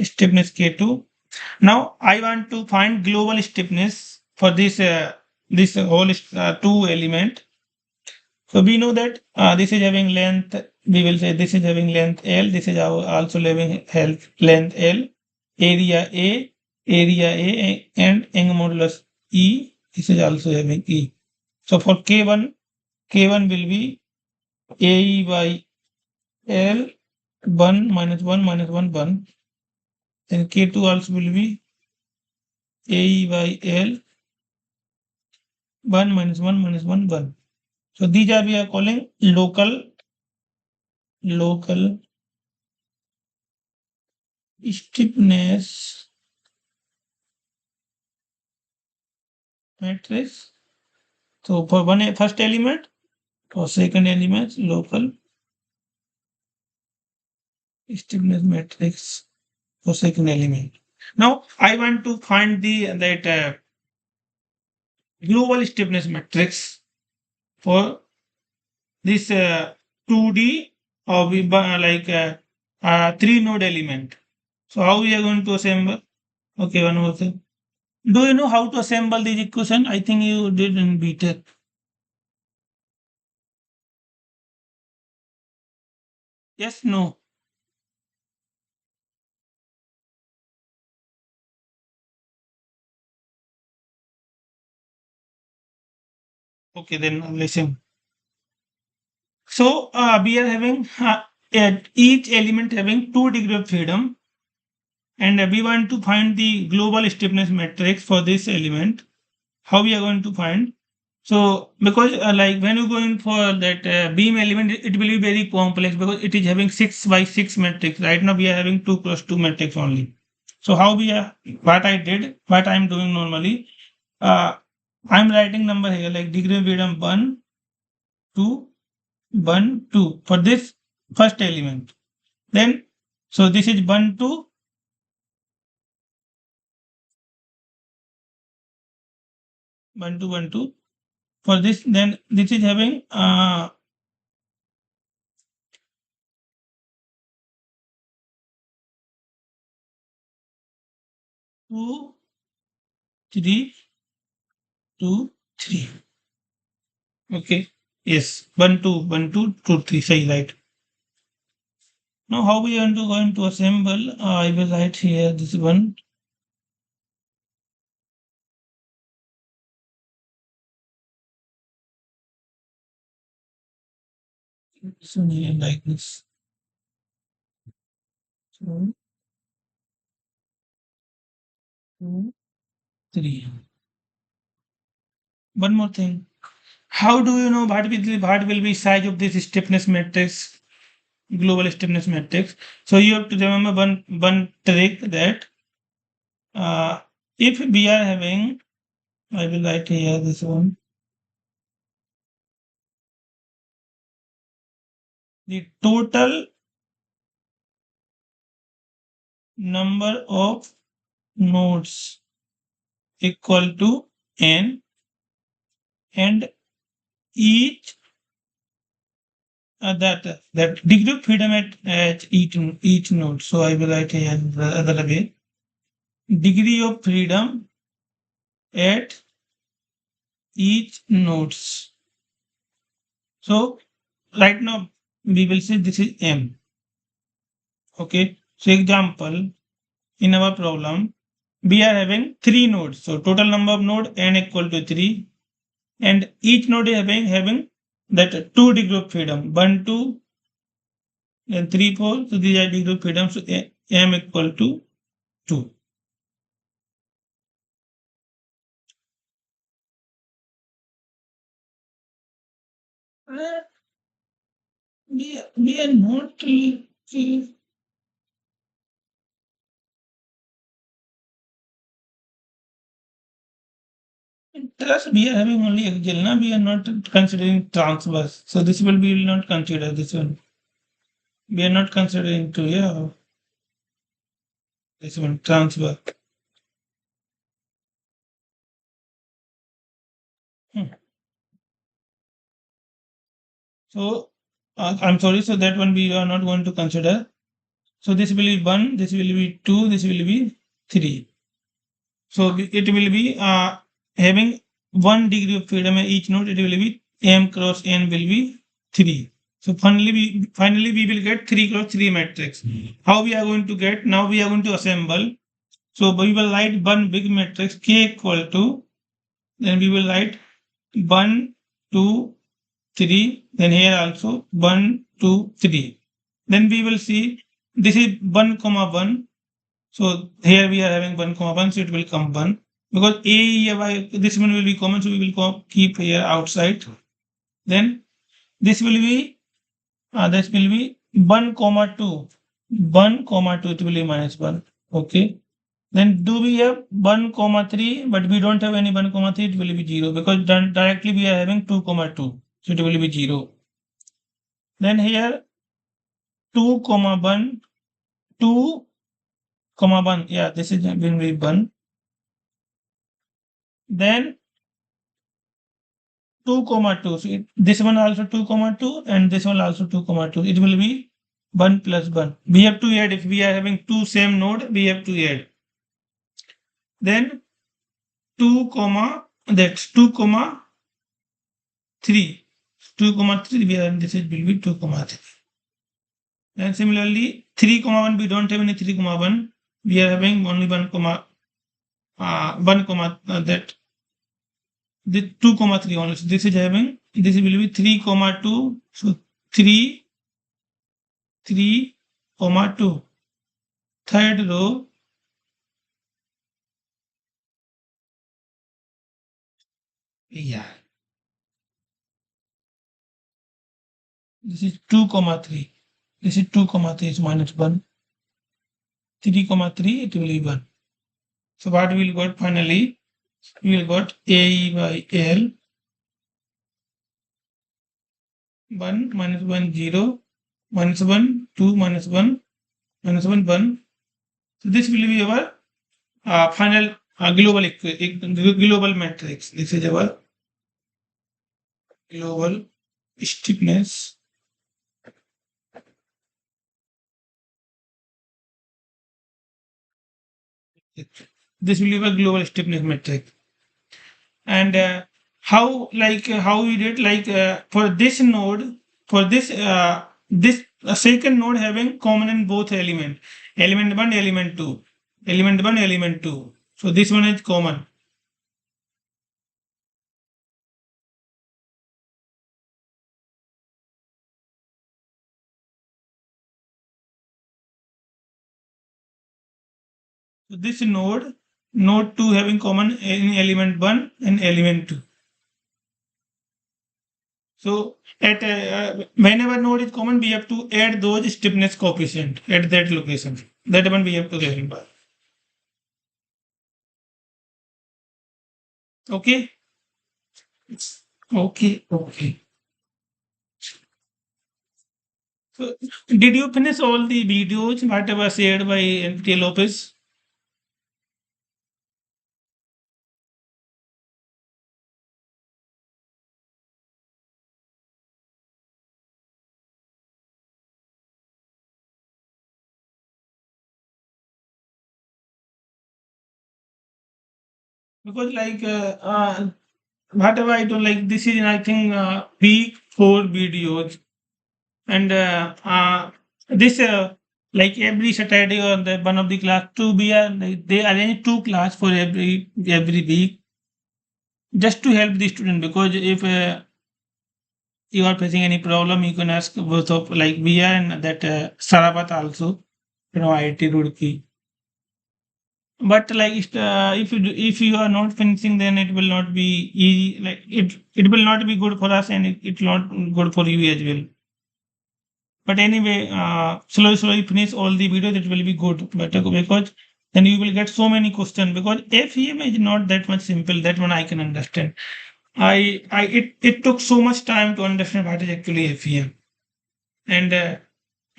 stiffness K2. Now I want to find global stiffness for this whole two element. So we know that this is having length, we will say this is having length L, this is also having length L, area A, and angle modulus E, this is also having E. So for K1 will be AE by L 1 minus 1 minus 1 1. Then K2 also will be AE by L 1 minus 1 minus 1 1. So these are we are calling local stiffness matrix. So for first element, for second element, local stiffness matrix for second element. Now I want to find that global stiffness matrix for this 2D or three node element. So how we are going to assemble? Okay, one more thing. Do you know how to assemble this equation? I think you did in BTech. Yes, no. Okay, then listen. So we are having at each element having 2 degrees of freedom, and we want to find the global stiffness matrix for this element. How we are going to find? So because like when you go in for that beam element, it will be very complex because it is having 6 by 6 matrix. Right now we are having 2 cross 2 matrix only. So how we are, what I am doing normally, I'm writing number here like degree of freedom 1, 2, 1, 2 for this first element. Then, so this is 1, 2, 1, 2, 1, 2. For this, then this is having 2, 3, 2, 3. Okay. Yes. 1, 2, 1, 2, 2, 3. Say right. Now, how we are going to assemble? I will write here this one. So here like this. So, 2, 3. One more thing. How do you know what will be size of this stiffness matrix, global stiffness matrix? So you have to remember one trick that if we are having, I will write here this one. The total number of nodes equal to n, and each that degree of freedom at each node. So I will write here the other way. Degree of freedom at each nodes. So right now we will say this is m. Okay. So example, in our problem, we are having 3 nodes. So total number of node n equal to 3, and each node is having that 2 degree of freedom, 1, 2, and 3, 4. So these are degree of freedom. So m equal to 2. We are not trust, we are having only axial. Now we are not considering transverse. So this will we will not consider this one. We are not considering to this one transverse. Hmm. So I'm sorry. So that one we are not going to consider. So this will be 1. This will be 2. This will be 3. So it will be having 1 degree of freedom at each node. It will be m cross n will be 3. So finally we will get 3 cross 3 matrix. How we are going to get? Now we are going to assemble. So we will write one big matrix K equal to, then we will write 1, 2, 3, then here also 1, 2, 3. Then we will see this is 1 comma 1. So here we are having 1 comma 1, so it will come 1. Because this one will be common, so we will keep here outside. Then this will be 1 comma 2. 1 comma 2, it will be minus 1. Okay. Then do we have 1 comma 3, but we don't have any 1 comma 3, it will be 0 because directly we are having 2 comma 2. So it will be 0. Then here 2 comma 1, 2 comma 1. Yeah, this is will be 1. Then 2 comma 2. So this one also 2 comma 2 and this one also 2 comma 2. It will be 1 plus 1. We have to add. If we are having two same node, we have to add. Then 2 comma, that's 2 comma 3. 2 comma 3, we are, this will be 2 comma 3. And similarly 3 comma 1, we don't have any 3 comma 1. We are having only 1 comma that the 2 comma 3 only. So this is having, this will be 3 comma 2. So 3 comma 2. Third row, yeah, this is 2 comma 3. This is 2 comma 3 is minus 1. 3 comma 3, it will be 1. So what we will got finally? We will got A by L 1 minus 1 0 minus 1 2 minus 1 minus 1 1. So this will be our final global matrix. This is our global stiffness. This will be our global stiffness matrix. And how we did for this node, for this second node having common in both element 1 element 2 element 1 element 2. So this one is common. So this node 2 having common in element 1 and element 2. So at whenever node is common, we have to add those stiffness coefficient at that location. That one we have to remember. Okay. Okay. So did you finish all the videos whatever shared by NPTEL office? Because whatever I do, like this is I think week 4 videos, and this like every Saturday or the one of the class two we are they arrange 2 class for every week just to help the student, because if you are facing any problem you can ask both of like we are and that Sarabat also, IIT Roorkee. But like if you are not finishing, then it will not be easy. Like it will not be good for us, and it's not good for you as well. But anyway, slowly finish all the videos. It will be good, but because then you will get so many questions. Because FEM is not that much simple. That one I can understand. It took so much time to understand what is actually FEM, and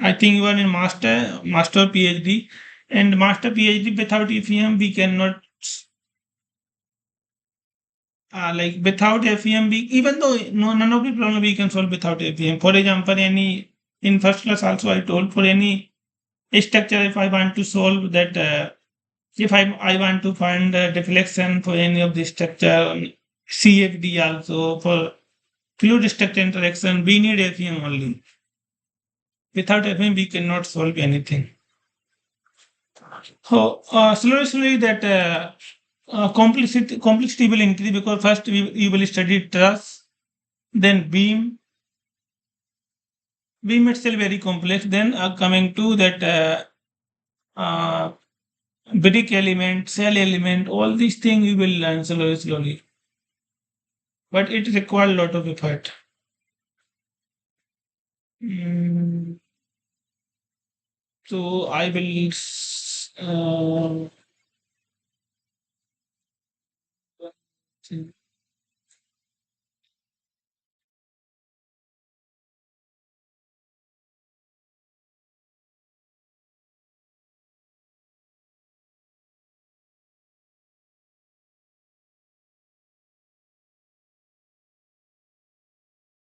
I think you are in master PhD, and master PhD without FEM we cannot. Like without FEM, even though none of the problem we can solve without FEM. For example, any in first class also I told, for any structure, if I want to solve that, if I want to find deflection for any of the structure, CFD also for fluid structure interaction, we need FEM only. Without FEM, we cannot solve anything. So slowly that complexity will increase because first we will study truss, then beam. Beam itself very complex. Then coming to that uh, brick element, cell element, all these things we will learn slowly. But it requires a lot of effort. Mm, so I will.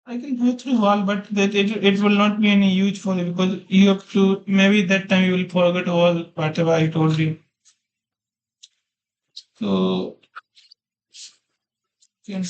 I can go through all, but that it will not be any use for you because you have to maybe that time you will forget all whatever I told you. So can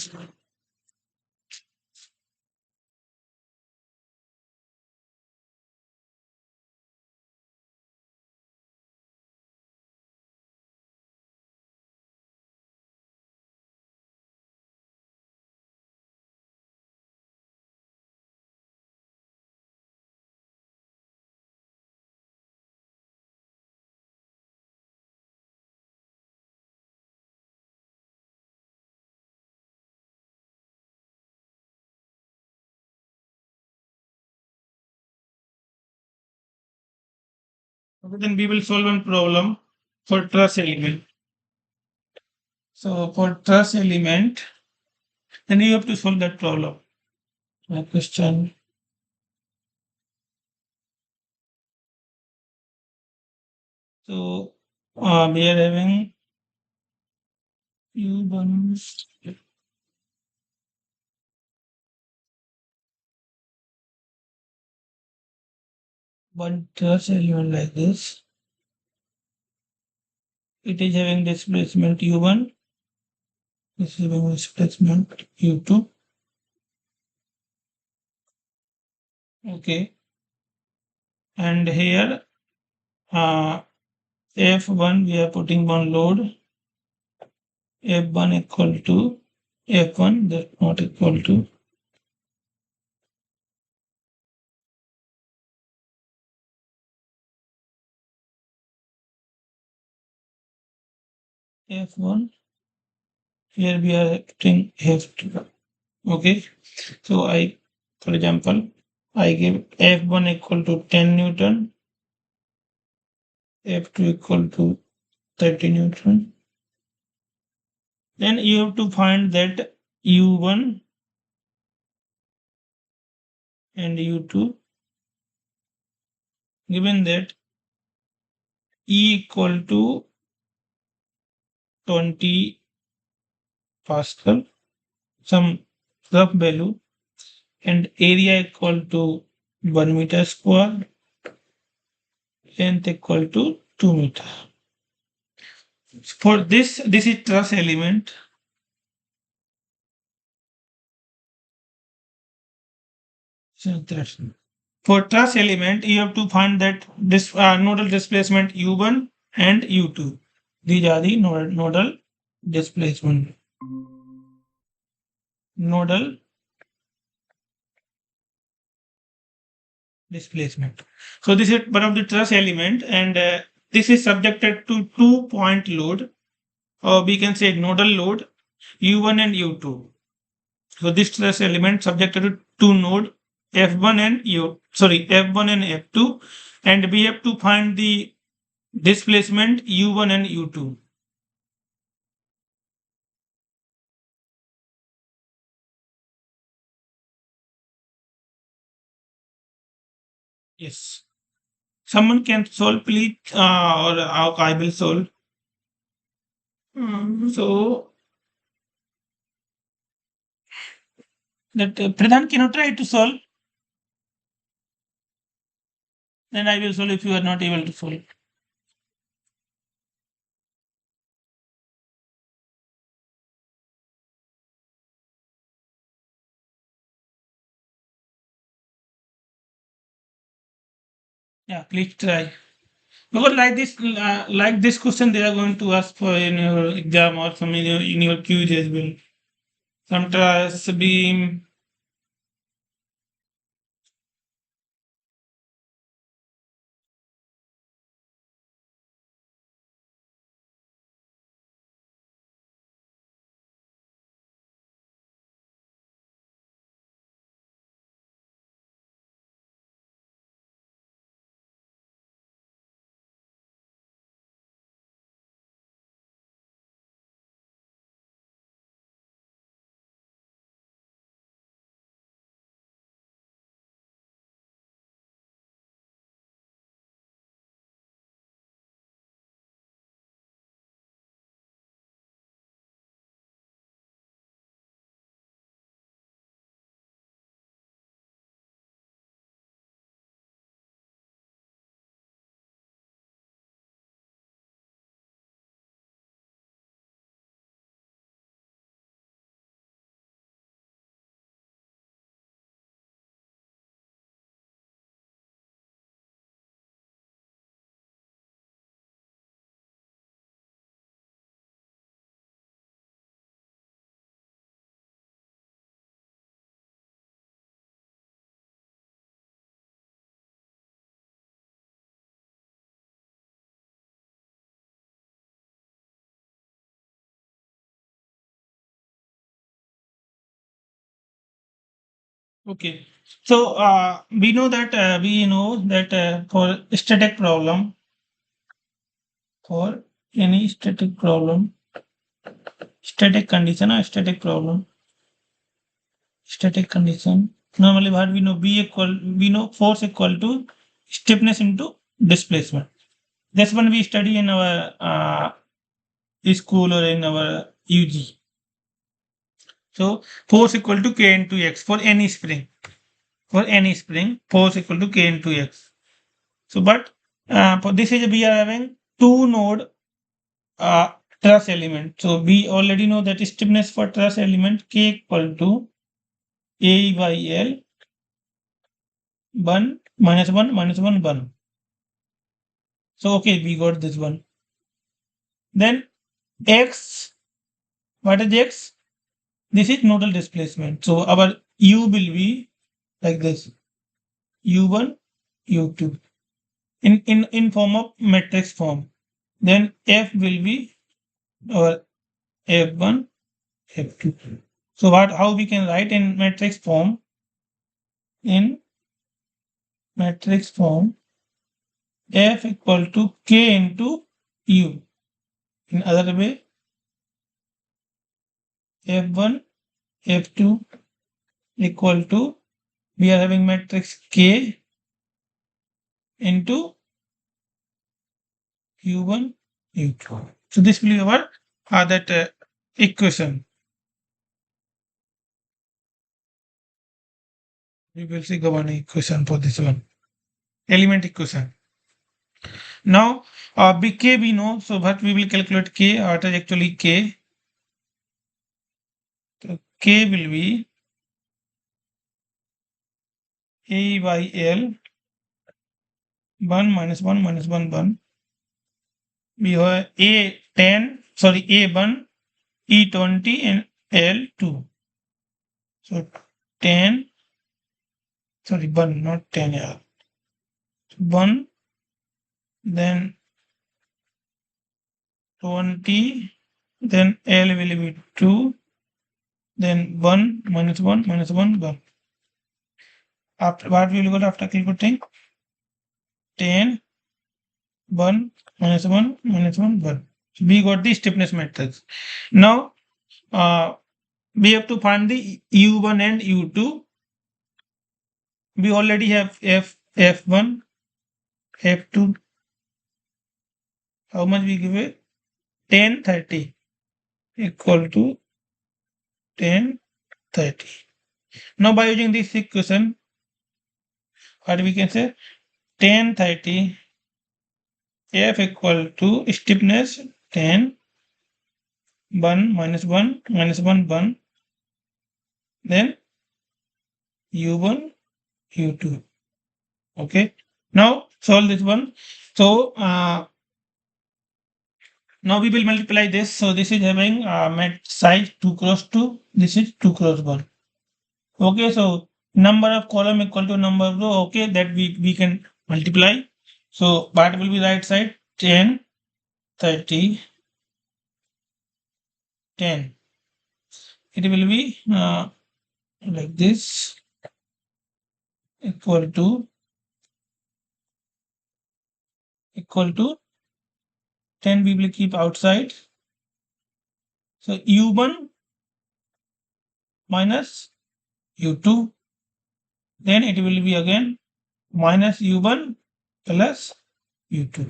okay, then we will solve one problem for truss element. So for truss element, then you have to solve that problem. My question. So we are having U1 one truss element like this. It is having displacement U1. This is having displacement U2. Okay. And here F1 we are putting one load. F1 equal to F1 that not equal to F1. Here we are putting F2. Okay. So for example, I give F1 equal to 10 Newton, F2 equal to 30 Newton. Then you have to find that U1 and U2. Given that E equal to 20 Pascal, some rough value, and area equal to 1 meter square, length equal to 2 meter. For this is truss element. For truss element, you have to find that this nodal displacement U1 and U2. These are the nodal displacement. Nodal displacement. So this is one of the truss element, and this is subjected to 2-point load, or we can say nodal load U1 and U2. So this truss element subjected to two node F1 and F1 and F2, and we have to find the displacement U1 and U2. Yes. Someone can solve, please, or I will solve. So that Pradhan cannot try to solve. Then I will solve if you are not able to solve. Yeah, please try. Because like this question, they are going to ask for in your exam or some in your quiz as well. Sometimes beam. Okay. So we know that for static problem, for any static problem, static condition or static problem, static condition. Normally, what we know force equal to stiffness into displacement. That's one we study in our school or in our UG. So force equal to K into X for any spring. For any spring, force equal to K into X. So, but for this is we are having two node uh, truss element. So we already know that stiffness for truss element K equal to A by L 1 minus 1 minus 1 1. So okay, we got this one. Then X, what is X? This is nodal displacement. So our U will be like this. U1, U2 in form of matrix form. Then F will be our F1, F2. So what how we can write in matrix form? In matrix form, F equal to K into U. In other way, F1, F2 equal to we are having matrix K into U1, U2. So this will be our that equation. We will see one equation for this one. Element equation. Now, K we know, so what we will calculate K, what is actually K? So K will be A by L 1 minus 1 minus 1 1. We have A10, sorry, A1, E20 and L2. So 10, sorry, 1, not 10, yeah. 1, then 20, then L will be 2, then 1 minus 1 minus 1 1. After what we will get after calculating? 10, 1 minus 1 minus 1 1. So we got the stiffness matrix. Now we have to find the U1 and U2. We already have F1, F2. How much we give it? 10 30 equal to 10 30. Now by using this equation, what we can say? 10 30 F equal to stiffness 10 1 minus 1 minus 1 1, then U1 U2. Okay. Now solve this one. So now we will multiply this. So this is having mat size 2 cross 2. This is 2 cross 1. Okay, so number of column equal to number of row. Okay, that we can multiply. So what will be right side? 10, 30, 10. It will be like this, equal to 10. We will keep outside. So u1 minus u2. Then it will be again minus u1 plus u2.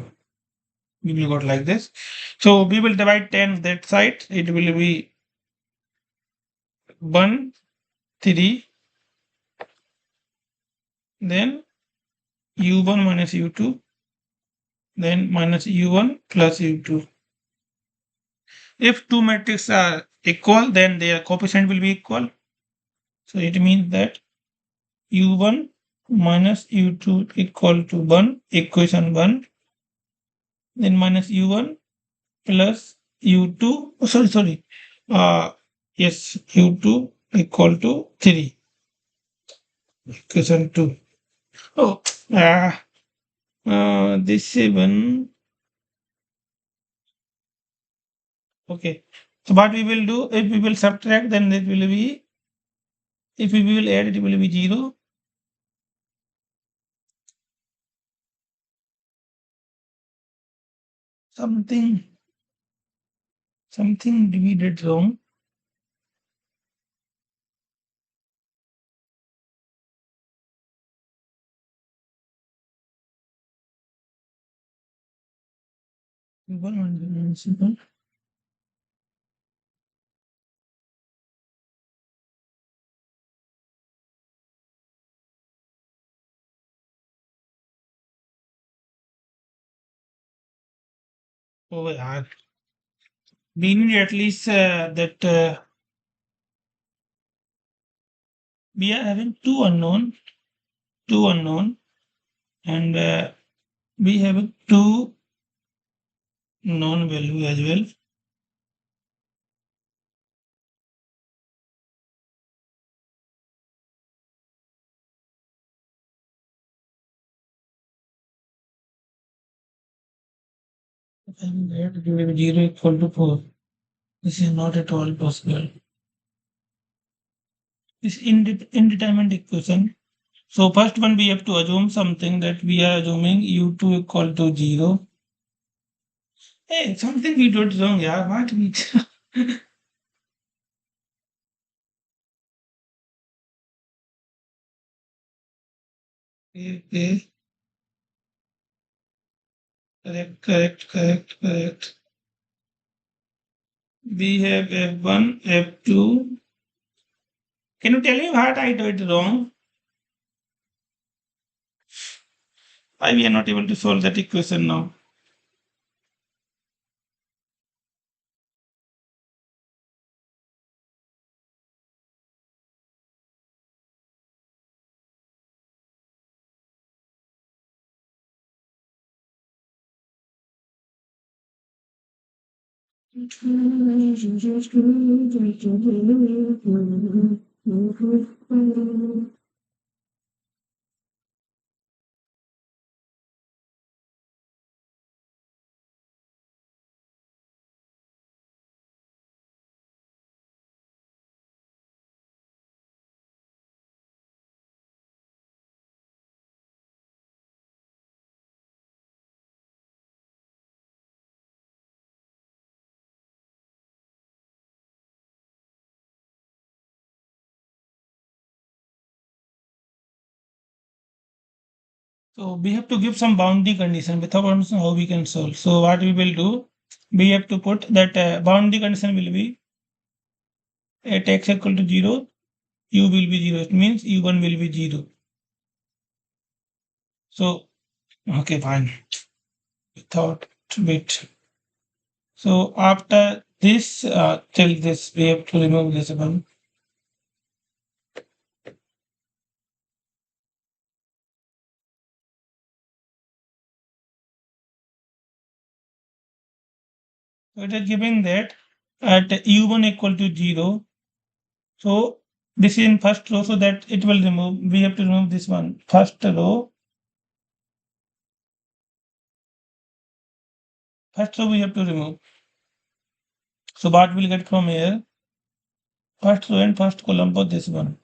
We will go like this. So we will divide 10 that side. It will be 1, 3. Then u1 minus u2. Then minus u1 plus u2. If two matrices are equal, then their coefficient will be equal. So it means that u1 minus u2 equal to 1, equation 1. Then minus u1 plus u2. Oh, sorry. Yes, u2 equal to 3. Equation 2. Oh, this one. Okay. So what we will do, if we will subtract, then it will be, if we will add, it will be 0. Something we did wrong. Oh, yeah. We need at least that we are having two unknown, and we have two known value as well. If I will add, it will be 0 equal to 4. This is not at all possible. This indeterminate equation. So first one we have to assume something, that we are assuming u2 equal to 0. Hey, something we did wrong, yeah. What we okay. Correct. We have F1, F2. Can you tell me what I did wrong? Why we are not able to solve that equation now? So we have to give some boundary condition. Without condition, how we can solve? So what we will do, we have to put that boundary condition will be at x equal to 0, u will be 0. It means u1 will be 0. So, okay, fine. Without bit. So after this, till this, we have to remove this one. So it is giving that at u1 equal to 0. So this is in first row, so that it will remove. We have to remove this one. First row we have to remove. So what we'll get from here? First row and first column for this one.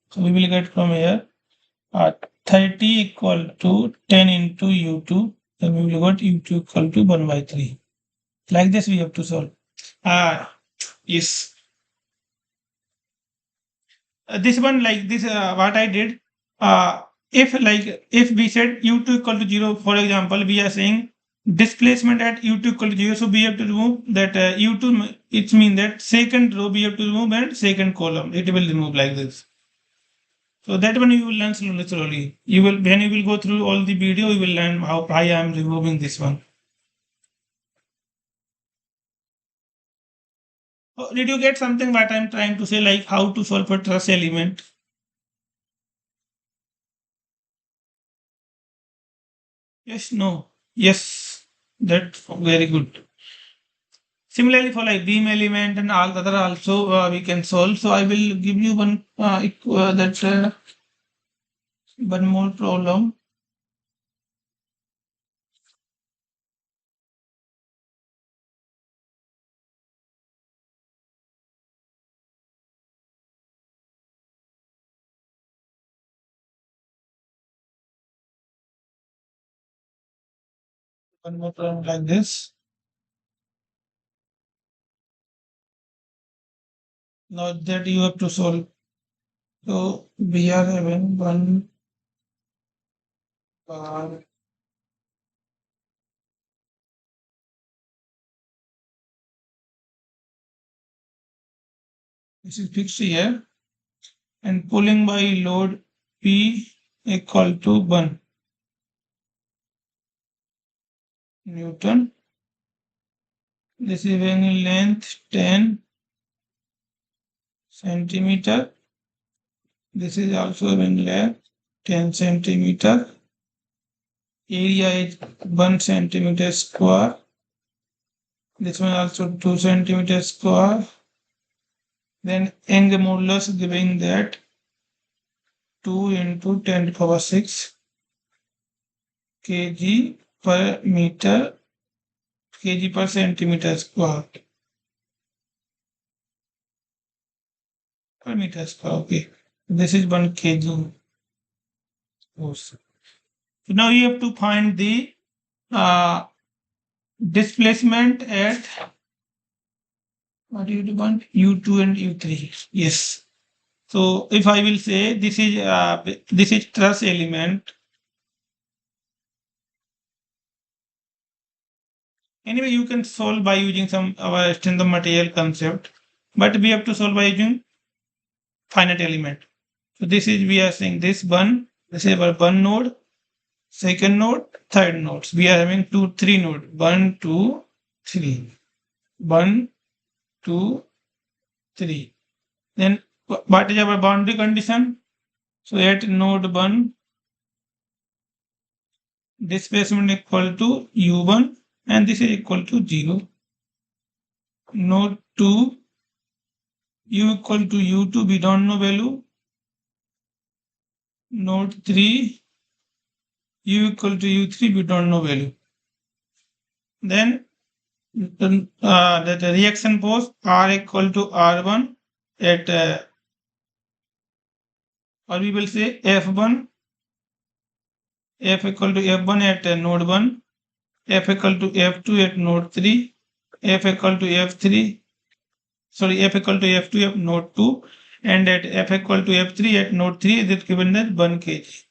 So we will get from here 30 equal to 10 into u2. Then we will get u2 equal to 1 by 3. Like this we have to solve. Yes. This one, like this, what I did, if we said u2 equal to 0, for example, we are saying displacement at u2 equal to 0, so we have to remove that u2. It means that second row we have to remove and second column it will remove like this. So that one you will learn slowly. You will, when you will go through all the video, you will learn how I am removing this one. Did you get something what I'm trying to say, like how to solve for truss element? Yes, no, yes, that's very good. Similarly, for like beam element and all the other also we can solve. So I will give you one one more problem. One more problem like this. Now that you have to solve. So we are having one this is fixed here, and pulling by load P equal to 1 Newton. This is having length 10 centimeter. This is also having length 10 centimeter. Area is 1 centimeter square. This one also 2 centimeter square. Then angle modulus giving that 2 into 10 to the power 6 kg per meter, kg per centimeter square. Per meter square, okay. This is 1 kg. So now you have to find the displacement at what do you want? U2 and U3. Yes. So if I will say this is truss element. Anyway, you can solve by using some our strength of material concept, but we have to solve by using finite element. So this is, we are saying this one. This is our one node, second node, third nodes. We are having three nodes. 1, 2, 3. 1, 2, 3. Then what is our boundary condition? So at node 1, displacement equal to u1 and this is equal to 0. Node 2, u equal to u2, we don't know value. Node 3, u equal to u3, we don't know value. Then the reaction force R equal to R1 at or we will say F1, F equal to F1 at node 1, F equal to F2 at node 3, F equal to F3, sorry, F equal to F2 at node 2, and at F equal to F3 at node 3 is it given that 1 kg.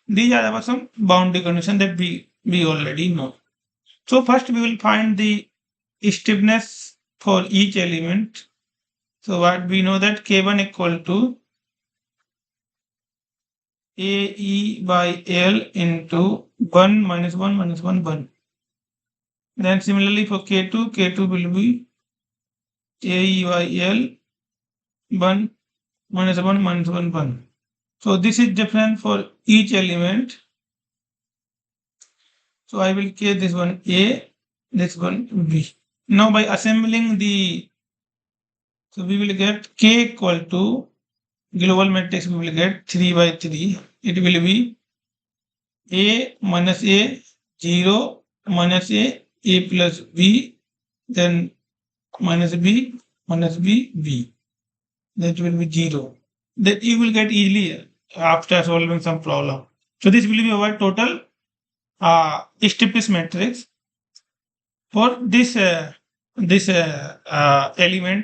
These are our some boundary conditions that we already know. So first we will find the stiffness for each element. So what we know that K1 equal to AE by L into 1 minus 1 minus 1 1. Then similarly for K2 will be AE by L 1 minus 1 minus 1 1. So this is different for each element. So I will K this one A, this one B. Now by assembling the, so we will get k equal to global matrix, we will get 3 by 3. It will be a minus a, 0 minus a plus b, then minus b, b. That will be 0. That you will get easily after solving some problem. So this will be our total stiffness matrix for this element,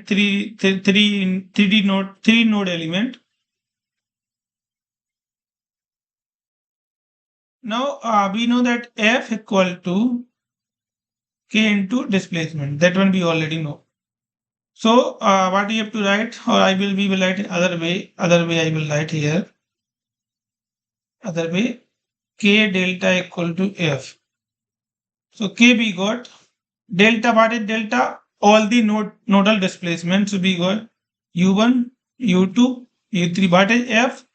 three node element. Now we know that F equal to K into displacement. That one we already know. So what we have to write, or we will write in other way. Other way I will write here. Other way, K delta equal to F. So K we got delta. What is delta? All the nodal displacements. So we got U1, U2, U3. What is F?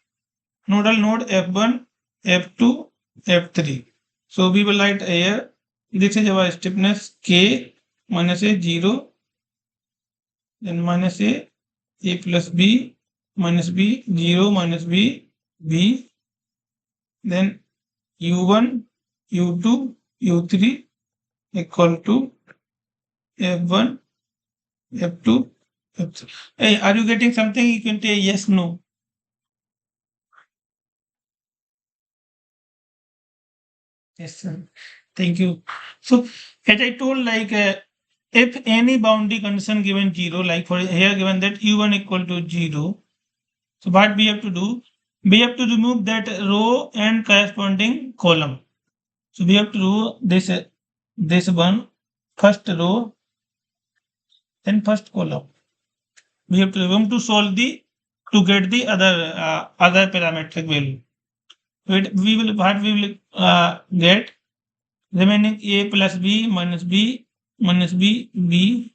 Nodal node F1, F2, F3. So we will write here. This is our stiffness K minus a 0, then minus a plus b, minus b, 0 minus b, b, then U1, U2, U3 equal to F1, F2, F3. Hey, are you getting something? You can say yes, no. Yes, sir. Thank you. So, as I told, like if any boundary condition given 0, like for here given that U1 equal to 0, so what we have to do? We have to remove that row and corresponding column. So we have to do this one, first row, then first column. We have to remove to solve to get the other parametric value. We will get remaining a plus b minus b minus b b,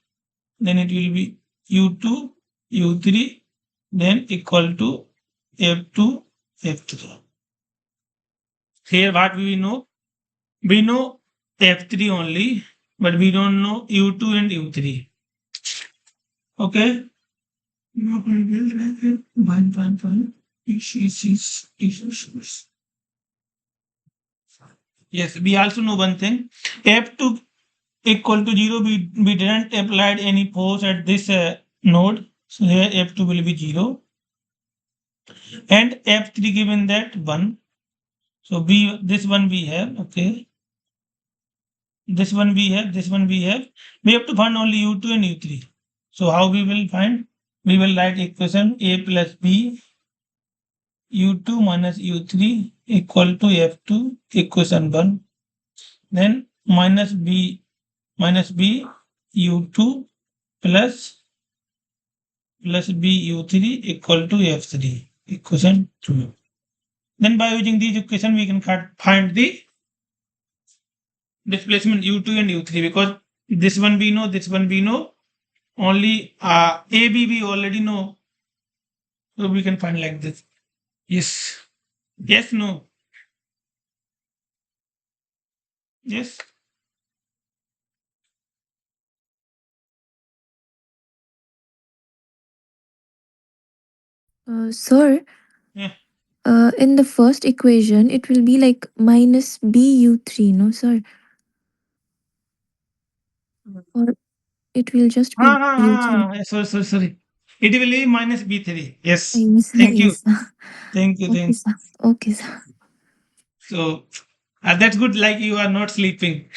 then it will be u2 u3, then equal to f2 f3. Here what we know? We know f3 only, but we don't know u2 and u3. Okay. Yes, we also know one thing. F2 equal to 0, we didn't applied any force at this node. So here F2 will be 0. And F3 given that 1. So this one we have, okay. This one we have, this one we have. We have to find only U2 and U3. So how we will find? We will write equation A plus B U2 minus U3 equal to F2, equation 1. Then minus B U2 plus B U3 equal to F3, equation 2. Then by using these equation we can find the displacement U2 and U3, because this one we know, this one we know. Only AB we already know. So we can find like this. Yes. Yes, no. Yes. Sir, Yeah. in the first equation, it will be like minus BU3, no, sir? Or it will just be BU3. Sorry. It will be minus B3. Yes. Yes, Thank you. yes. Thank you. Okay, Thank sir. Okay, sir. So that's good. Like you are not sleeping.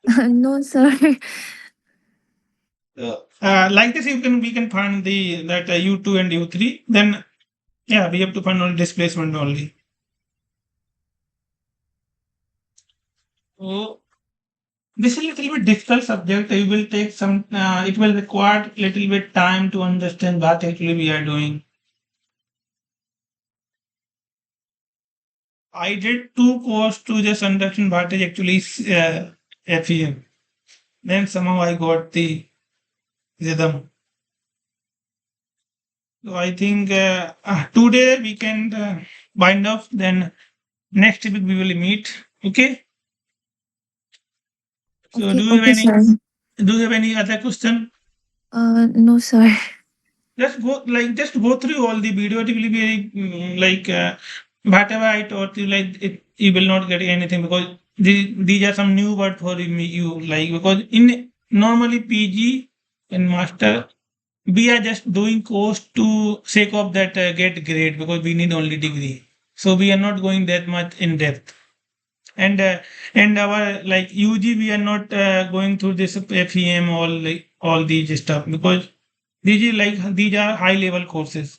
No, sir. Like this, we can find that U2 and U3. Then yeah, we have to find only displacement only. So this is a little bit difficult subject. You will take some. It will require little bit time to understand what actually we are doing. I did 2 course to just understand what is actually FEM. Then somehow I got the rhythm. So I think today we can wind up. Then next week we will meet. Okay. So Okay, do you have okay, any? sir. Do you have any other question? No, sir. Just go through all the video. It will be whatever I taught you, like it, you will not get anything because these are some new word for you, like because in normally PG and master we are just doing course to sake of that get grade because we need only degree. So we are not going that much in depth. And our like UG we are not going through this FEM all these stuff because these are high level courses.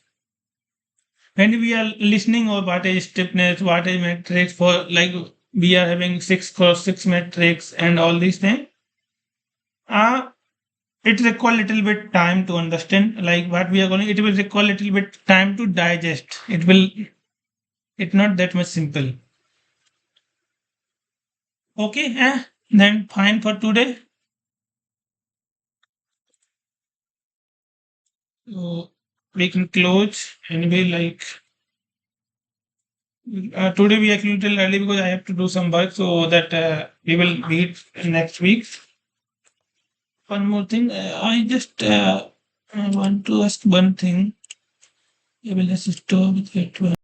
When we are listening or what is stiffness, what is metrics for like we are having 6x6 metrics and all these things. Uh, it require little bit time to understand like what we are going. It will require little bit time to digest. It's not that much simple. Okay, then fine for today. So we can close anyway. Like today we are a little early because I have to do some work, so that we will meet next week. One more thing, I want to ask one thing. I will just stop it.